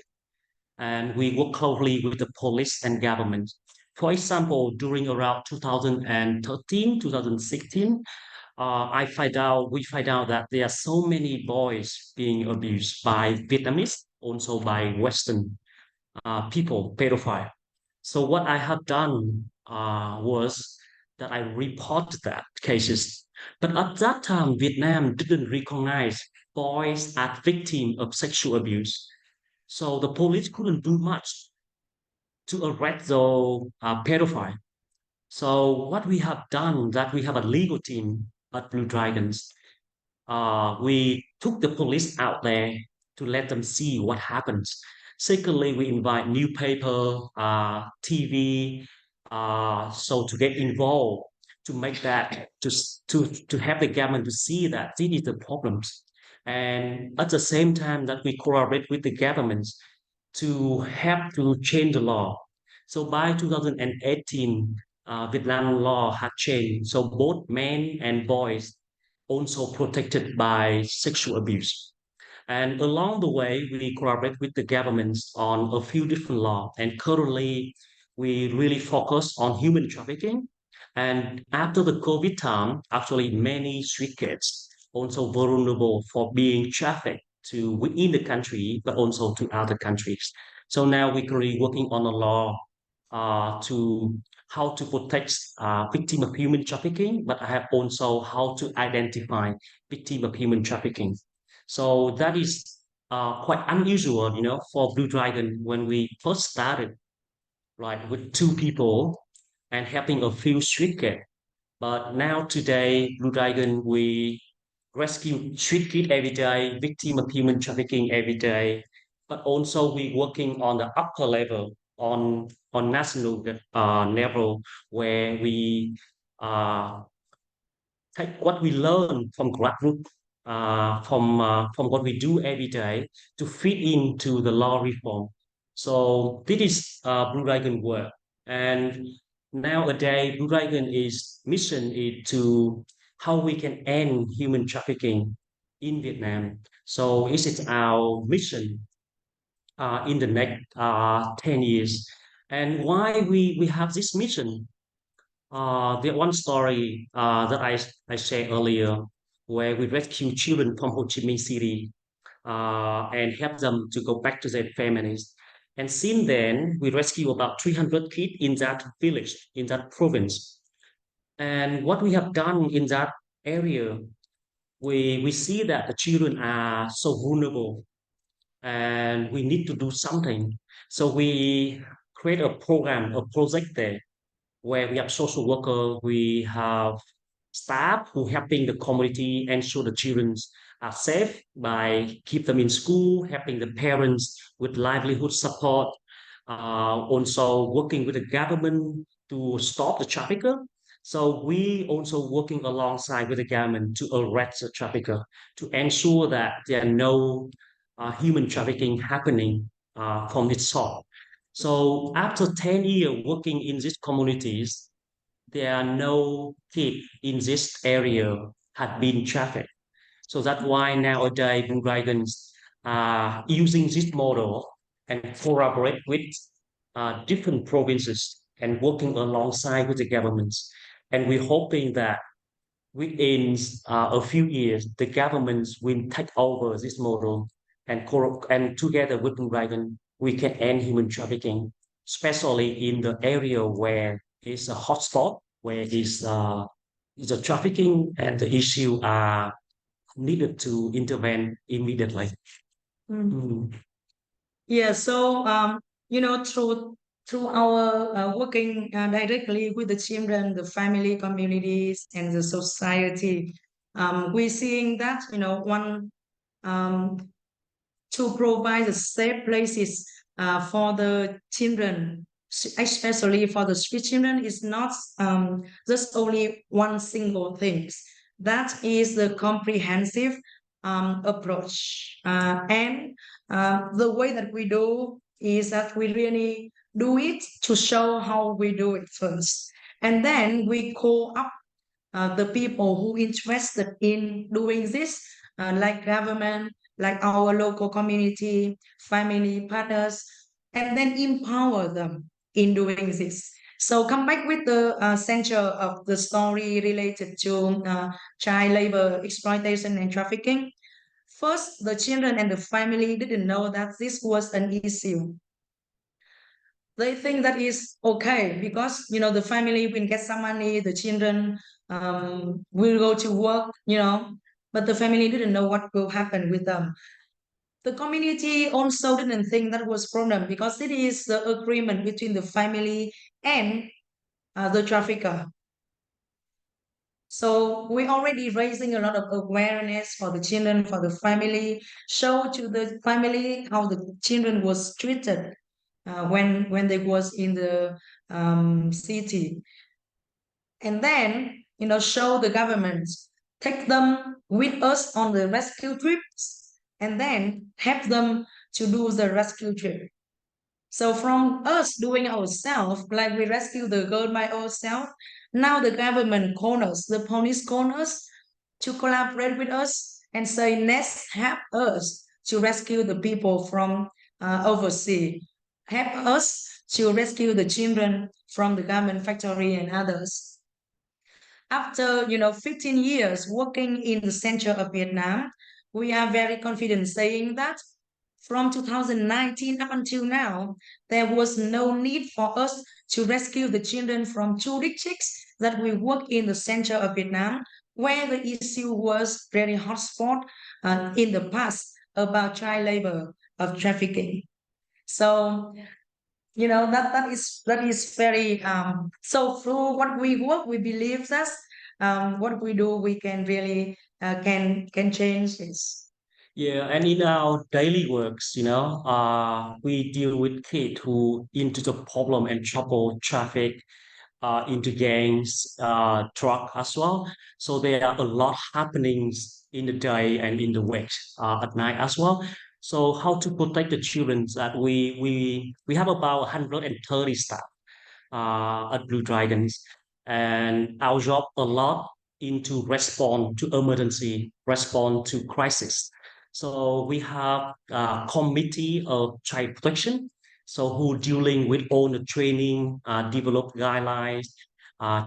And we work closely with the police and government. For example, during around 2013, 2016, we find out that there are so many boys being abused by Vietnamese, also by Western people, pedophile. So what I have done was that I reported that cases. But at that time, Vietnam didn't recognize boys as victims of sexual abuse. So the police couldn't do much to arrest the pedophile. So what we have done, that we have a legal team at Blue Dragons. We took the police out there to let them see what happens. Secondly, we invite newspaper, TV, so to get involved, to make that, to have the government to see that this is the problems. And at the same time that we collaborate with the governments to help to change the law. So by 2018, Vietnam law had changed. So both men and boys also protected by sexual abuse. And along the way, we collaborate with the governments on a few different laws. And currently, we really focus on human trafficking. And after the COVID time, actually, many street kids also vulnerable for being trafficked to within the country, but also to other countries. So now we're currently working on a law to how to protect victim of human trafficking, but I have also how to identify victim of human trafficking. So that is quite unusual, for Blue Dragon when we first started, right, with two people and helping a few street kids. But now today, Blue Dragon, we rescue street kid every day, victim of human trafficking every day, but also we working on the upper level, on national level, where we uh, take what we learn from grassroots, from what we do every day to fit into the law reform. So this is Blue Dragon work, and nowadays Blue Dragon is mission is to how we can end human trafficking in Vietnam. So this is our mission in the next 10 years. And why we have this mission? The one story that I shared earlier, where we rescue children from Ho Chi Minh City and help them to go back to their families. And since then, we rescue about 300 kids in that village, in that province. And what we have done in that area, we see that the children are so vulnerable and we need to do something. So we create a program, a project there where we have social worker, we have staff who helping the community ensure the children are safe by keep them in school, helping the parents with livelihood support, also working with the government to stop the trafficker. So we also working alongside with the government to arrest the trafficker, to ensure that there are no human trafficking happening from this sort. So after 10 years working in these communities, there are no kids in this area had been trafficked. So that's why nowadays Blue Dragons are using this model and collaborate with different provinces and working alongside with the governments. And we're hoping that within a few years, the governments will take over this model and together with Blue Dragon, we can end human trafficking, especially in the area where it's a hotspot, where is a trafficking and the issue are needed to intervene immediately. Mm. Yeah, so through our working directly with the children, the family, communities, and the society, we're seeing that one to provide the safe places for the children, especially for the street children, is not just only one single thing. That is the comprehensive approach. And the way that we do is that we really do it to show how we do it first. And then we call up the people who interested in doing this, like government, like our local community, family partners, and then empower them in doing this. So come back with the center of the story related to child labor, exploitation, and trafficking. First, the children and the family didn't know that this was an issue. They think that is okay because, you know, the family will get some money, the children will go to work, you know, but the family didn't know what will happen with them. The community also didn't think that was problem because it is the agreement between the family and the trafficker. So we're already raising a lot of awareness for the children, for the family, show to the family how the children was treated when they was in the city. And then, you know, show the government, take them with us on the rescue trips, and then help them to do the rescue trip. So from us doing ourselves, like we rescue the girl by ourselves, now the government call us, the police call us to collaborate with us and say, let's help us to rescue the people from overseas. Help us to rescue the children from the garment factory and others. After, you know, 15 years working in the center of Vietnam, we are very confident saying that from 2019 up until now, there was no need for us to rescue the children from 2 districts that we work in the center of Vietnam, where the issue was very hotspot in the past about child labor, of trafficking. So, you know, that is very so through what we work, we believe that what we do, we can really can change this. Yeah, and in our daily works, we deal with kids who into the problem and trouble traffic, into gangs, drug as well. So there are a lot happenings in the day and in the week, at night as well. So how to protect the children that we have about 130 staff at Blue Dragons, and our job a lot into respond to emergency, respond to crisis. So we have a committee of child protection, so who dealing with all the training, develop guidelines,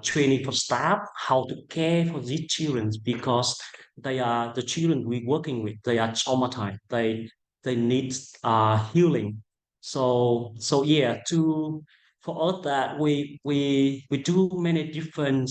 training for staff, how to care for these children because they are the children we're working with. They are traumatized. They need healing. So yeah, to for us that we do many different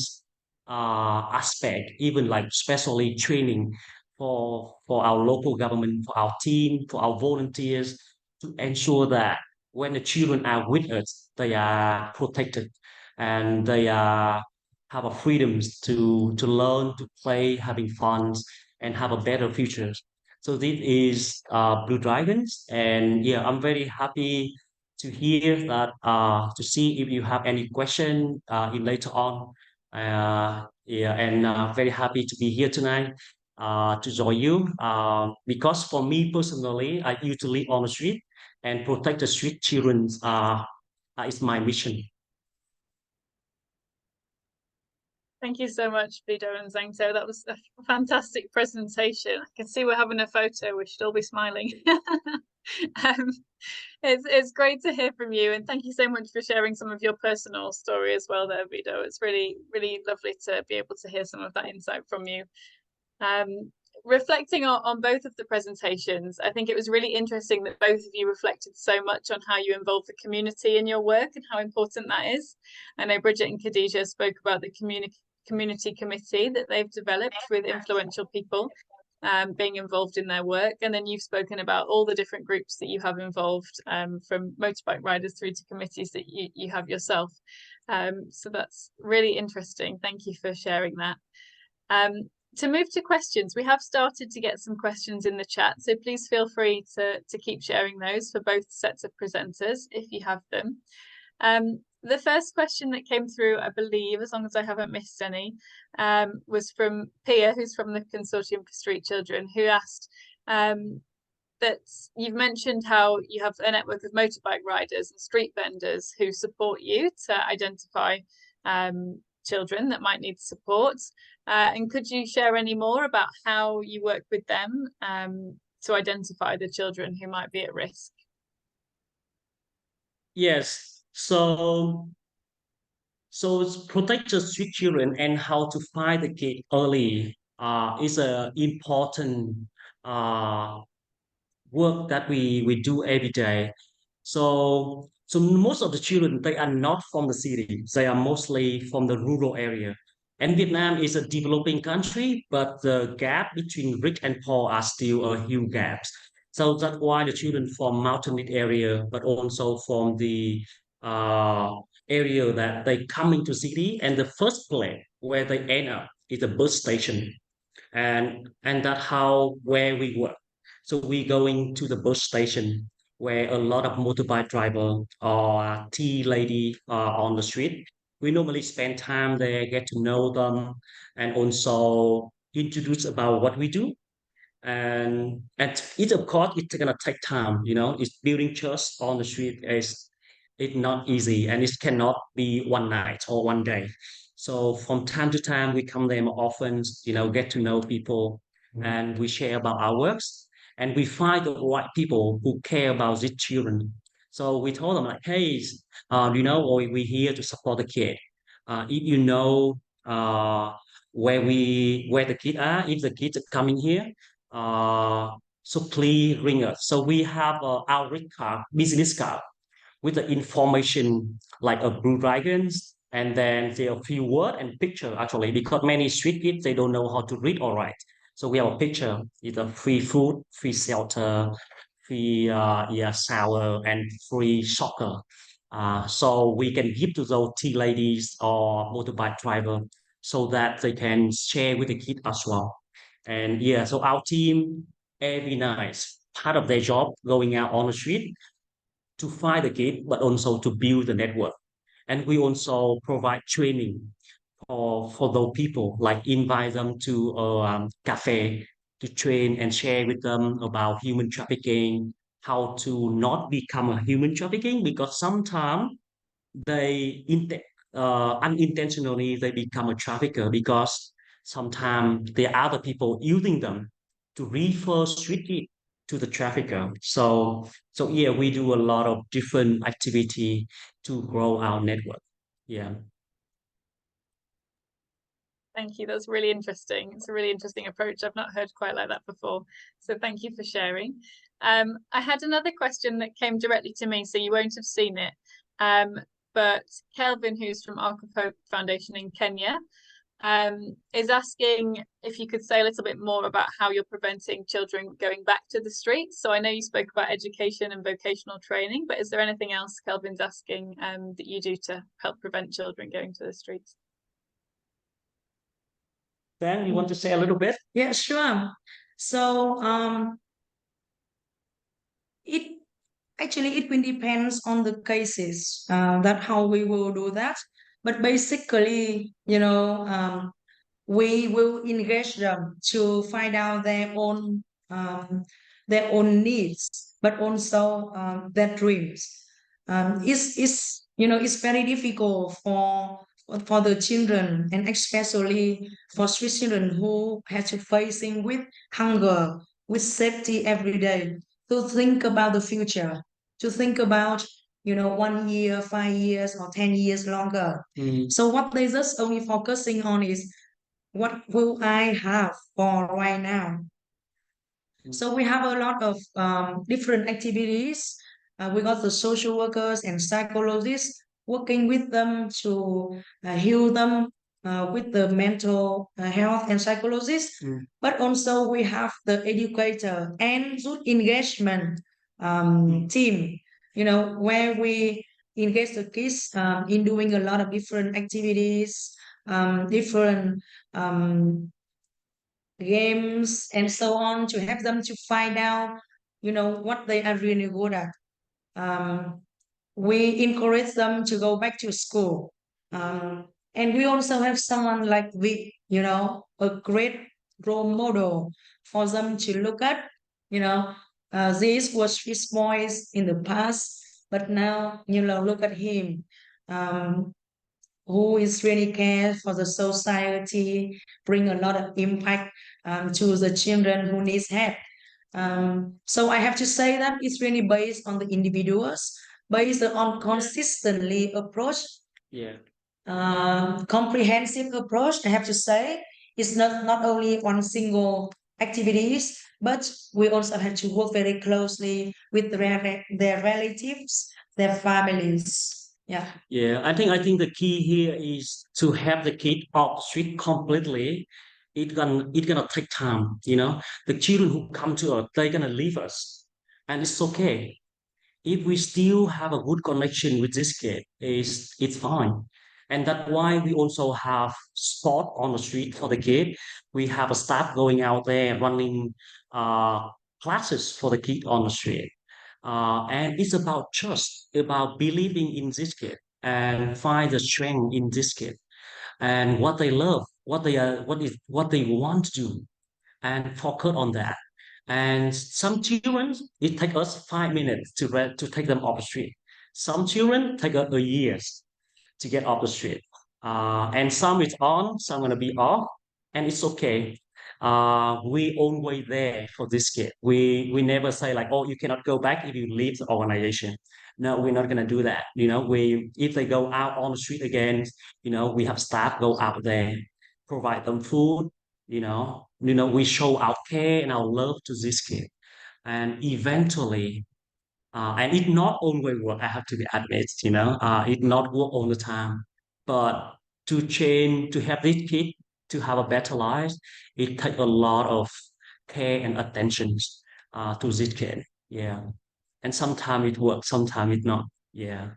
aspect, even like especially training for our local government, for our team, for our volunteers, to ensure that when the children are with us, they are protected and they are have a freedoms to learn, to play, having fun, and have a better future. So this is Blue Dragons, and yeah, I'm very happy to hear that, to see if you have any question in later on. Yeah, and very happy to be here tonight to join you. Because for me personally, I usually on the street and protect the street children is my mission. Thank you so much, Vido and Zhangzhou. That was a fantastic presentation. I can see we're having a photo. We should all be smiling. It's great to hear from you, and thank you so much for sharing some of your personal story as well there, Vido. It's really, really lovely to be able to hear some of that insight from you. Reflecting on both of the presentations, I think it was really interesting that both of you reflected so much on how you involve the community in your work and how important that is. I know Bridget and Khadija spoke about the community committee that they've developed with influential people being involved in their work, and then you've spoken about all the different groups that you have involved, from motorbike riders through to committees that you have yourself. So that's really interesting. Thank you for sharing that. to move to questions, we have started to get some questions in the chat, so please feel free to keep sharing those for both sets of presenters if you have them. The first question that came through, I believe, as long as I haven't missed any, was from Pia, who's from the Consortium for Street Children, who asked that you've mentioned how you have a network of motorbike riders and street vendors who support you to identify children that might need support. And could you share any more about how you work with them to identify the children who might be at risk? Yes. So protect the street children and how to find the kid early is an important work that we do every day. So most of the children, they are not from the city. They are mostly from the rural area. And Vietnam is a developing country, but the gap between rich and poor are still a huge gaps. So that's why the children from mountainous area, but also from the uh, area that they come into city, and the first place where they end up is the bus station, and that's how where we work. So we going to the bus station where a lot of motorbike driver or tea lady are on the street. We normally spend time there, get to know them, and also introduce about what we do. And it of course it's gonna take time. It's building trust on the street is it's not easy, and it cannot be one night or one day. So from time to time we come there more often, get to know people, and we share about our works, and we find the right people who care about these children. So we told them like, hey, we're here to support the kid. If you know where the kids are, if the kids are coming here, uh, so please ring us. So we have our outreach card, business card, with the information like a blue dragons, and then there are a few word and picture actually, because many street kids, they don't know how to read or write. So we have a picture, either free food, free shelter, free shower, and free soccer. So we can give to those tea ladies or motorbike driver so that they can share with the kid as well. And yeah, so our team every night, part of their job going out on the street to find the kid, but also to build the network. And we also provide training for those people, like invite them to a cafe to train and share with them about human trafficking, how to not become a human trafficking, because sometimes unintentionally they become a trafficker, because sometimes there are other people using them to refer strictly to the trafficker. So yeah, we do a lot of different activity to grow our network. Yeah. Thank you. That's really interesting. It's a really interesting approach. I've not heard quite like that before. So thank you for sharing. I had another question that came directly to me, so you won't have seen it. But Kelvin, who's from Arc of Hope Foundation in Kenya, is asking if you could say a little bit more about how you're preventing children going back to the streets. So I know you spoke about education and vocational training, but is there anything else Kelvin's asking that you do to help prevent children going to the streets? Ben, you want to say a little bit? Yeah, sure. So it actually will depends on the cases that how we will do that. But basically, we will engage them to find out their own needs, but also their dreams. It's very difficult for the children, and especially for street children who have to facing with hunger, with safety every day, to think about the future, to think about 1 year, 5 years, or 10 years longer. So what they just only focusing on is, what will I have for right now? So we have a lot of different activities. We got the social workers and psychologists working with them to heal them with the mental health and psychologists. But also we have the educator and youth engagement team, where we engage the kids in doing a lot of different activities, different games, and so on, to help them to find out, what they are really good at. We encourage them to go back to school. And we also have someone like a great role model for them to look at. These were street boys in the past, but now, look at him, who is really care for the society, bring a lot of impact to the children who needs help. So I have to say that it's really based on the individuals, based on consistently approach, Yeah. comprehensive approach. I have to say it's not only one single activities, but we also have to work very closely with their relatives, their families. Yeah. Yeah, I think the key here is to have the kid off street completely. It gonna take time, you know. The children who come to us, they're gonna leave us, and it's okay. If we still have a good connection with this kid, it's fine. And that's why we also have sport on the street for the kid. We have a staff going out there running uh, classes for the kid on the street. And it's about trust, about believing in this kid and find the strength in this kid and what they love, what they want to do, and focus on that. And some children, it takes us 5 minutes to take them off the street. Some children take us a year to get off the street. And some is on, some gonna be off, and it's okay. We always there for this kid. We never say like, oh, you cannot go back if you leave the organization. No, we're not gonna do that. We if they go out on the street again, we have staff go out there, provide them food. We show our care and our love to this kid, and eventually and it not always work, I have to be admit, it not work all the time. But to change, to have this kid to have a better life, it take a lot of care and attention to this kid. Yeah. And sometimes it works, sometimes it not. Yeah.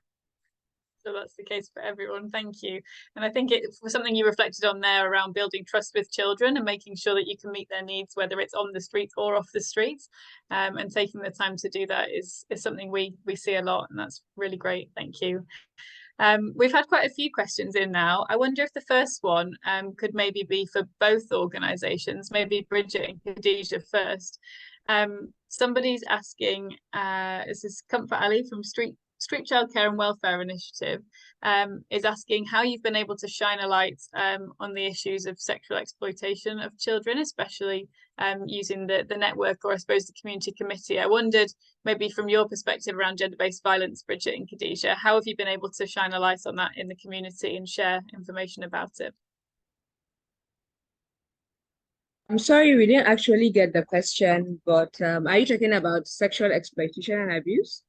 So that's the case for everyone. Thank you. And I think it was something you reflected on there around building trust with children and making sure that you can meet their needs, whether it's on the streets or off the streets. And taking the time to do that is something we see a lot, and that's really great. Thank you. We've had quite a few questions in now. I wonder if the first one could maybe be for both organisations, maybe Bridget and Khadija first. Somebody's asking, this is Comfort Ali from Street Childcare and Welfare Initiative, is asking how you've been able to shine a light on the issues of sexual exploitation of children, especially using the network, or I suppose the community committee. I wondered, maybe from your perspective around gender-based violence, Bridget and Khadija, how have you been able to shine a light on that in the community and share information about it? I'm sorry, we didn't actually get the question, but are you talking about sexual exploitation and abuse?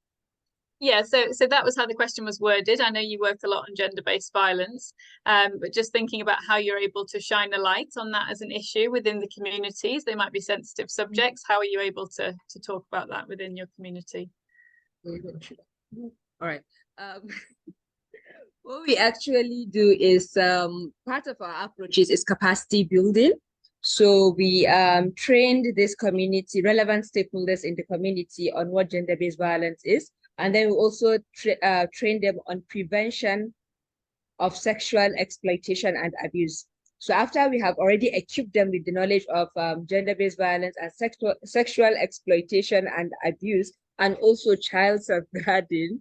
Yeah, so that was how the question was worded. I know you work a lot on gender-based violence, but just thinking about how you're able to shine a light on that as an issue within the communities. They might be sensitive subjects. How are you able to talk about that within your community? All right. What we actually do is part of our approaches is capacity building. So we trained this community, relevant stakeholders in the community, on what gender-based violence is. And then we also train them on prevention of sexual exploitation and abuse. So after we have already equipped them with the knowledge of gender-based violence and sexual exploitation and abuse, and also child safeguarding,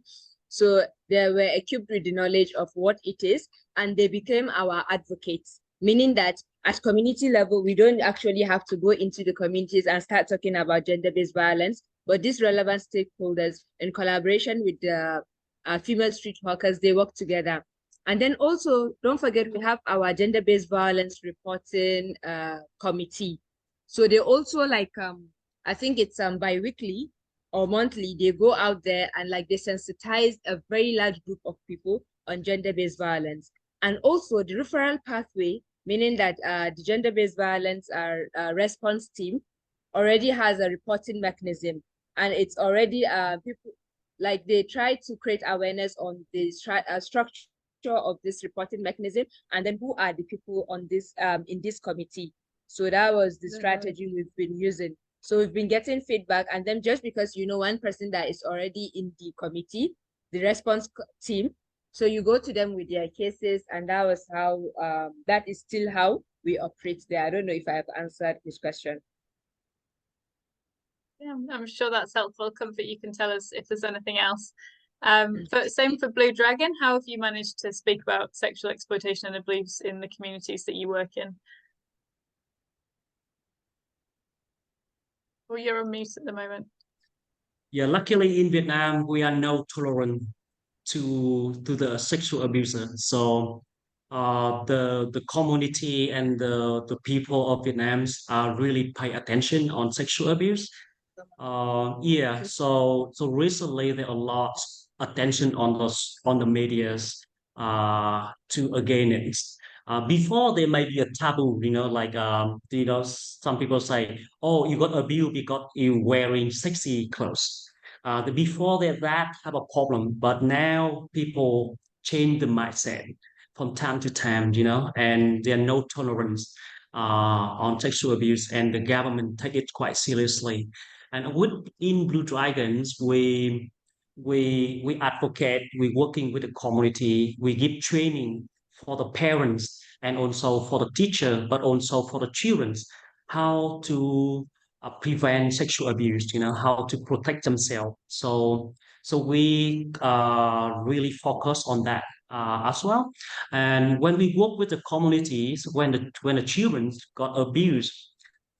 so they were equipped with the knowledge of what it is, and they became our advocates, meaning that at community level, we don't actually have to go into the communities and start talking about gender-based violence, but these relevant stakeholders, in collaboration with the female street workers, they work together. And then also, don't forget, we have our gender-based violence reporting committee. So they also I think it's bi-weekly or monthly, they go out there and they sensitize a very large group of people on gender-based violence. And also the referral pathway, meaning that the gender-based violence response team already has a reporting mechanism, and it's already people they try to create awareness on the structure of this reporting mechanism, and then who are the people on this in this committee. So that was the Mhm. strategy we've been using. So we've been getting feedback, and then just because you know one person that is already in the committee, the response team, so you go to them with their cases, and that was how that is still how we operate there. I don't know if I have answered this question. Yeah, I'm sure that's helpful. Comfort, you can tell us if there's anything else. But same for Blue Dragon. How have you managed to speak about sexual exploitation and abuse in the communities that you work in? Well, you're on mute at the moment. Yeah, luckily in Vietnam, we are no tolerant to the sexual abuser. So the community and the people of Vietnam are really pay attention on sexual abuse. Yeah, so recently there are a lot attention on the medias to again it. Before there might be a taboo, like some people say, "Oh, you got abused because you wearing sexy clothes." Before that have a problem, but now people change the mindset from time to time, and there are no tolerance on sexual abuse, and the government take it quite seriously. And within Blue Dragons, we advocate, we working with the community, we give training for the parents and also for the teacher, but also for the children, how to prevent sexual abuse, how to protect themselves. So we really focus on that as well. And when we work with the communities, when the children got abused,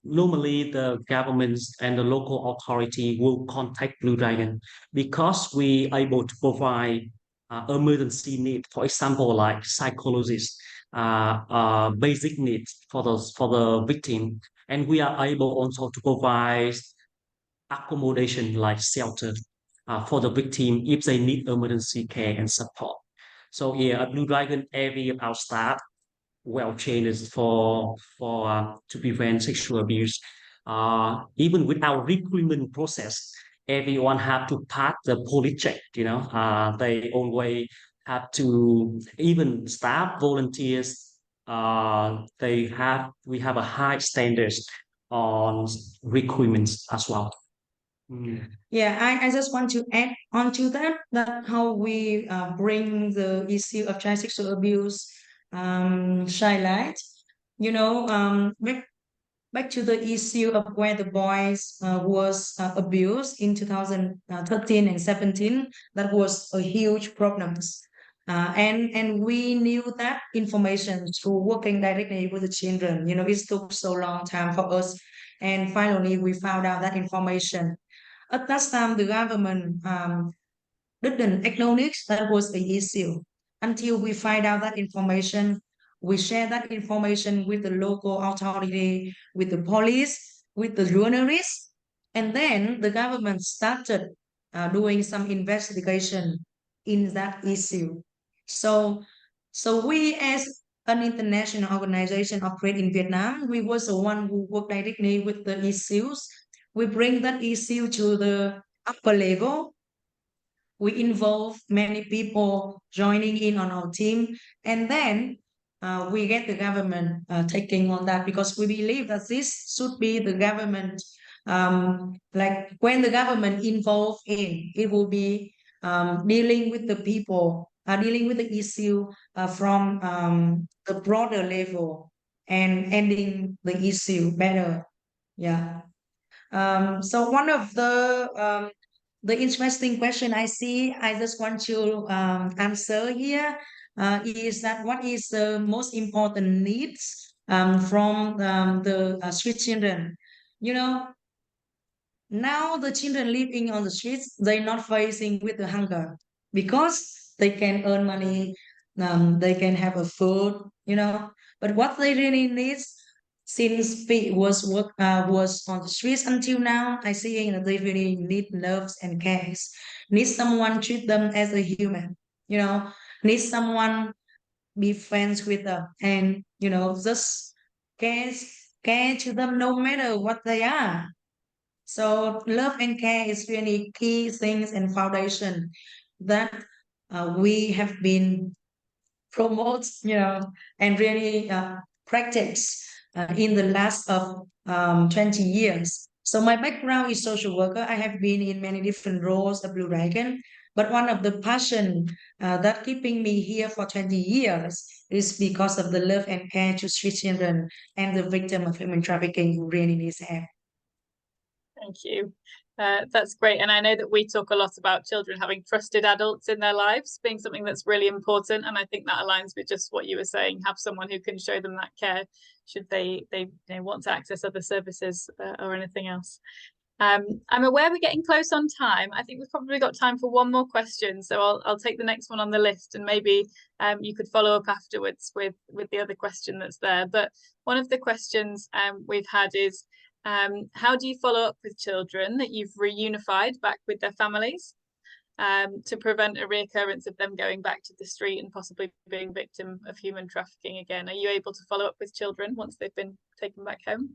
normally the governments and the local authority will contact Blue Dragon because we are able to provide emergency need, for example, like psychologists, basic needs for the victim, and we are able also to provide accommodation like shelter for the victim if they need emergency care and support. So yeah, at Blue Dragon, every of our staff well trained for to prevent sexual abuse. Even with our recruitment process, everyone have to pass the police check. They always have to, even staff volunteers. We have a high standards on recruitment as well. Mm. Yeah, I just want to add on to that how we bring the issue of child sexual abuse highlight. Back to the issue of where the boys was abused in 2013 and 17, that was a huge problem. And we knew that information through working directly with the children. It took so long time for us. And finally, we found out that information. At that time, the government didn't acknowledge that was the issue. Until we find out that information, we share that information with the local authority, with the police, with the journalists, and then the government started doing some investigation in that issue. So we as an international organization operate in Vietnam, we was the one who worked directly with the issues. We bring that issue to the upper level. We involve many people joining in on our team, and then we get the government taking on that because we believe that this should be the government. Like when the government involved in, it will be dealing with the people, dealing with the issue from the broader level and ending the issue better. Yeah. So one of the interesting question I see, I just want to answer here is that what is the most important needs from the street children? Now the children living on the streets, they're not facing with the hunger because they can earn money, they can have a food. But what they really need, since we was on the streets until now, I see that they really need loves and cares. Need someone treat them as a human, need someone be friends with them and just care care to them no matter what they are. So love and care is really key things and foundation that we have been promote, and really practice in the last of 20 years. So my background is social worker. I have been in many different roles at Blue Dragon, but one of the passion that keeping me here for 20 years is because of the love and care to street children and the victim of human trafficking who really needs help. Thank you. That's great. And I know that we talk a lot about children having trusted adults in their lives being something that's really important. And I think that aligns with just what you were saying, have someone who can show them that care should they want to access other services or anything else. I'm aware we're getting close on time. I think we've probably got time for one more question. So I'll take the next one on the list, and maybe you could follow up afterwards with the other question that's there. But one of the questions we've had is, how do you follow up with children that you've reunified back with their families to prevent a reoccurrence of them going back to the street and possibly being victim of human trafficking again? Are you able to follow up with children once they've been taken back home?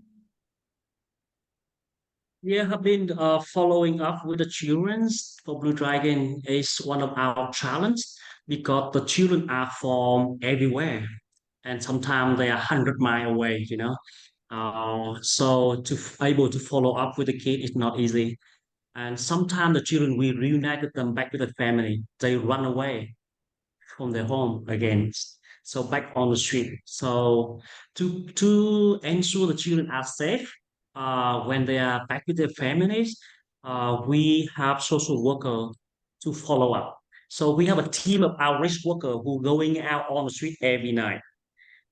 Yeah, I've been following up with the children for Blue Dragon is one of our challenge because the children are from everywhere and sometimes they are 100 miles away, you know. So to able to follow up with the kid is not easy. And sometimes the children, we reunited them back with the family. They run away from their home again. So back on the street. So to ensure the children are safe, when they are back with their families, we have social worker to follow up. So we have a team of outreach worker who going out on the street every night.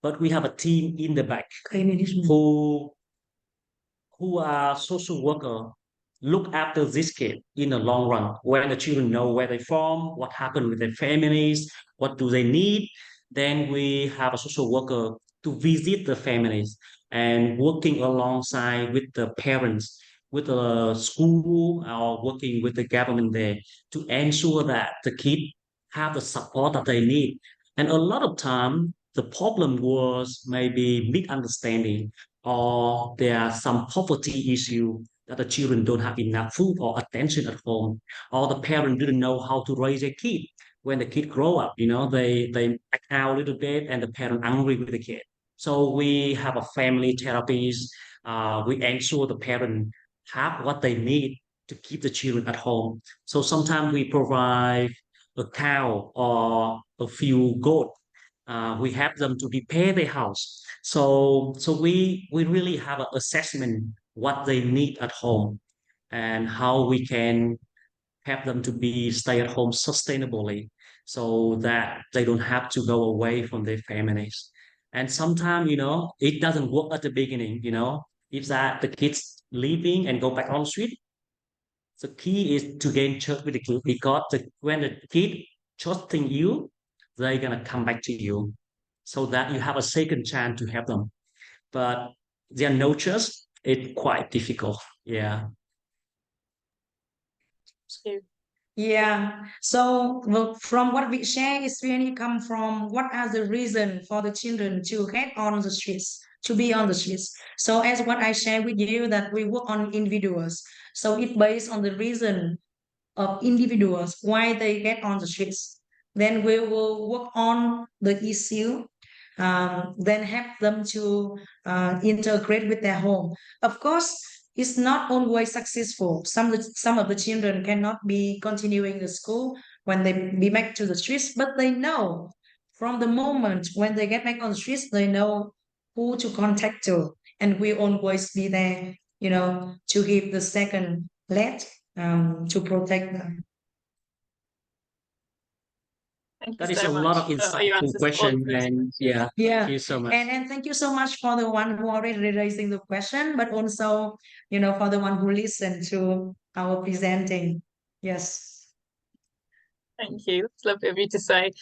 But we have a team in the back who are social worker look after this kid in the long run when the children know where they're from, what happened with their families, what do they need. Then we have a social worker to visit the families and working alongside with the parents, with the school or working with the government there to ensure that the kid have the support that they need. And a lot of time the problem was maybe misunderstanding or there are some poverty issue that the children don't have enough food or attention at home, or the parent didn't know how to raise a kid. When the kid grow up, you know, they act out a little bit and the parent angry with the kid. So we have a family therapist. We ensure the parent have what they need to keep the children at home. So sometimes we provide a cow or a few goat. We help them to repair their house. So we really have an assessment what they need at home and how we can help them to be stay at home sustainably so that they don't have to go away from their families. And sometimes, you know, it doesn't work at the beginning, you know, if that the kids leaving and go back on the street, the key is to gain trust with the kid because when the kid trusting you, they're gonna come back to you so that you have a second chance to help them. But there are no trust, it's quite difficult. Yeah. Yeah. So well, from what we share, it's really come from what are the reason for the children to get on the streets, to be on the streets. So as what I share with you that we work on individuals. So it based on the reason of individuals why they get on the streets. Then we will work on the issue, then help them to integrate with their home. Of course, it's not always successful. Some of the children cannot be continuing the school when they be back to the streets, but they know from the moment when they get back on the streets, they know who to contact to, and we always be there, you know, to give the second lead to protect them. Thank That you is so a much lot of for your insightful answers to all question. of those And yeah, Yeah. thank you so much. And thank you so much for the one who already raising the question, but also, you know, for the one who listened to our presenting. Yes. Thank you. It's lovely of you to say.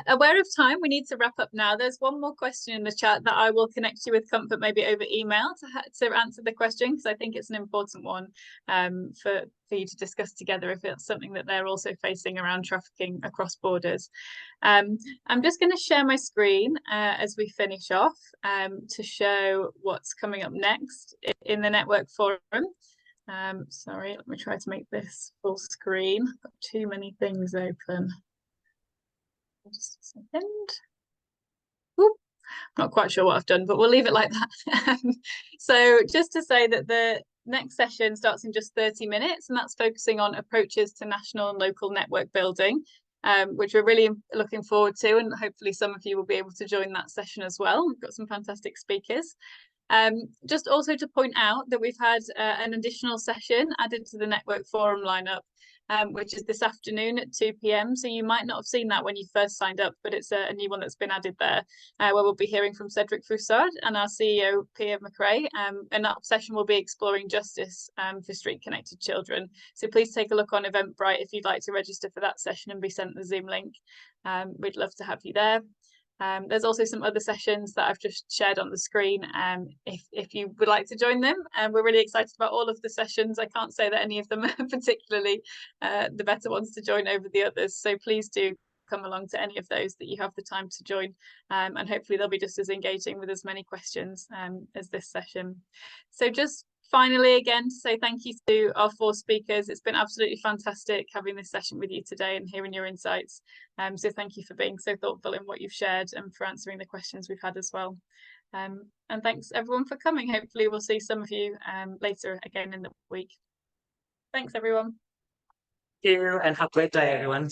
Aware of time, we need to wrap up now. There's one more question in the chat that I will connect you with Comfort maybe over email to answer the question, because I think it's an important one for you to discuss together if it's something that they're also facing around trafficking across borders. I'm just going to share my screen as we finish off to show what's coming up next in the network forum. Sorry, let me try to make this full screen. I've got too many things open. Just a second. Ooh. Not quite sure what I've done, but we'll leave it like that. So just to say that the next session starts in just 30 minutes, and that's focusing on approaches to national and local network building, which we're really looking forward to, and hopefully some of you will be able to join that session as well. We've got some fantastic speakers. Just also to point out that we've had an additional session added to the Network Forum lineup, which is this afternoon at 2 p.m. So you might not have seen that when you first signed up, but it's a new one that's been added there, where we'll be hearing from Cedric Foussard and our CEO, Pia McRae, and that session will be exploring justice for street-connected children. So please take a look on Eventbrite if you'd like to register for that session and be sent the Zoom link. We'd love to have you there. There's also some other sessions that I've just shared on the screen if you would like to join them. We're really excited about all of the sessions. I can't say that any of them are particularly the better ones to join over the others. So please do come along to any of those that you have the time to join, and hopefully they'll be just as engaging with as many questions as this session. So just finally, again, to say thank you to our 4 speakers. It's been absolutely fantastic having this session with you today and hearing your insights. So thank you for being so thoughtful in what you've shared and for answering the questions we've had as well. And thanks everyone for coming. Hopefully we'll see some of you later again in the week. Thanks everyone. Thank you, and have a great day, everyone.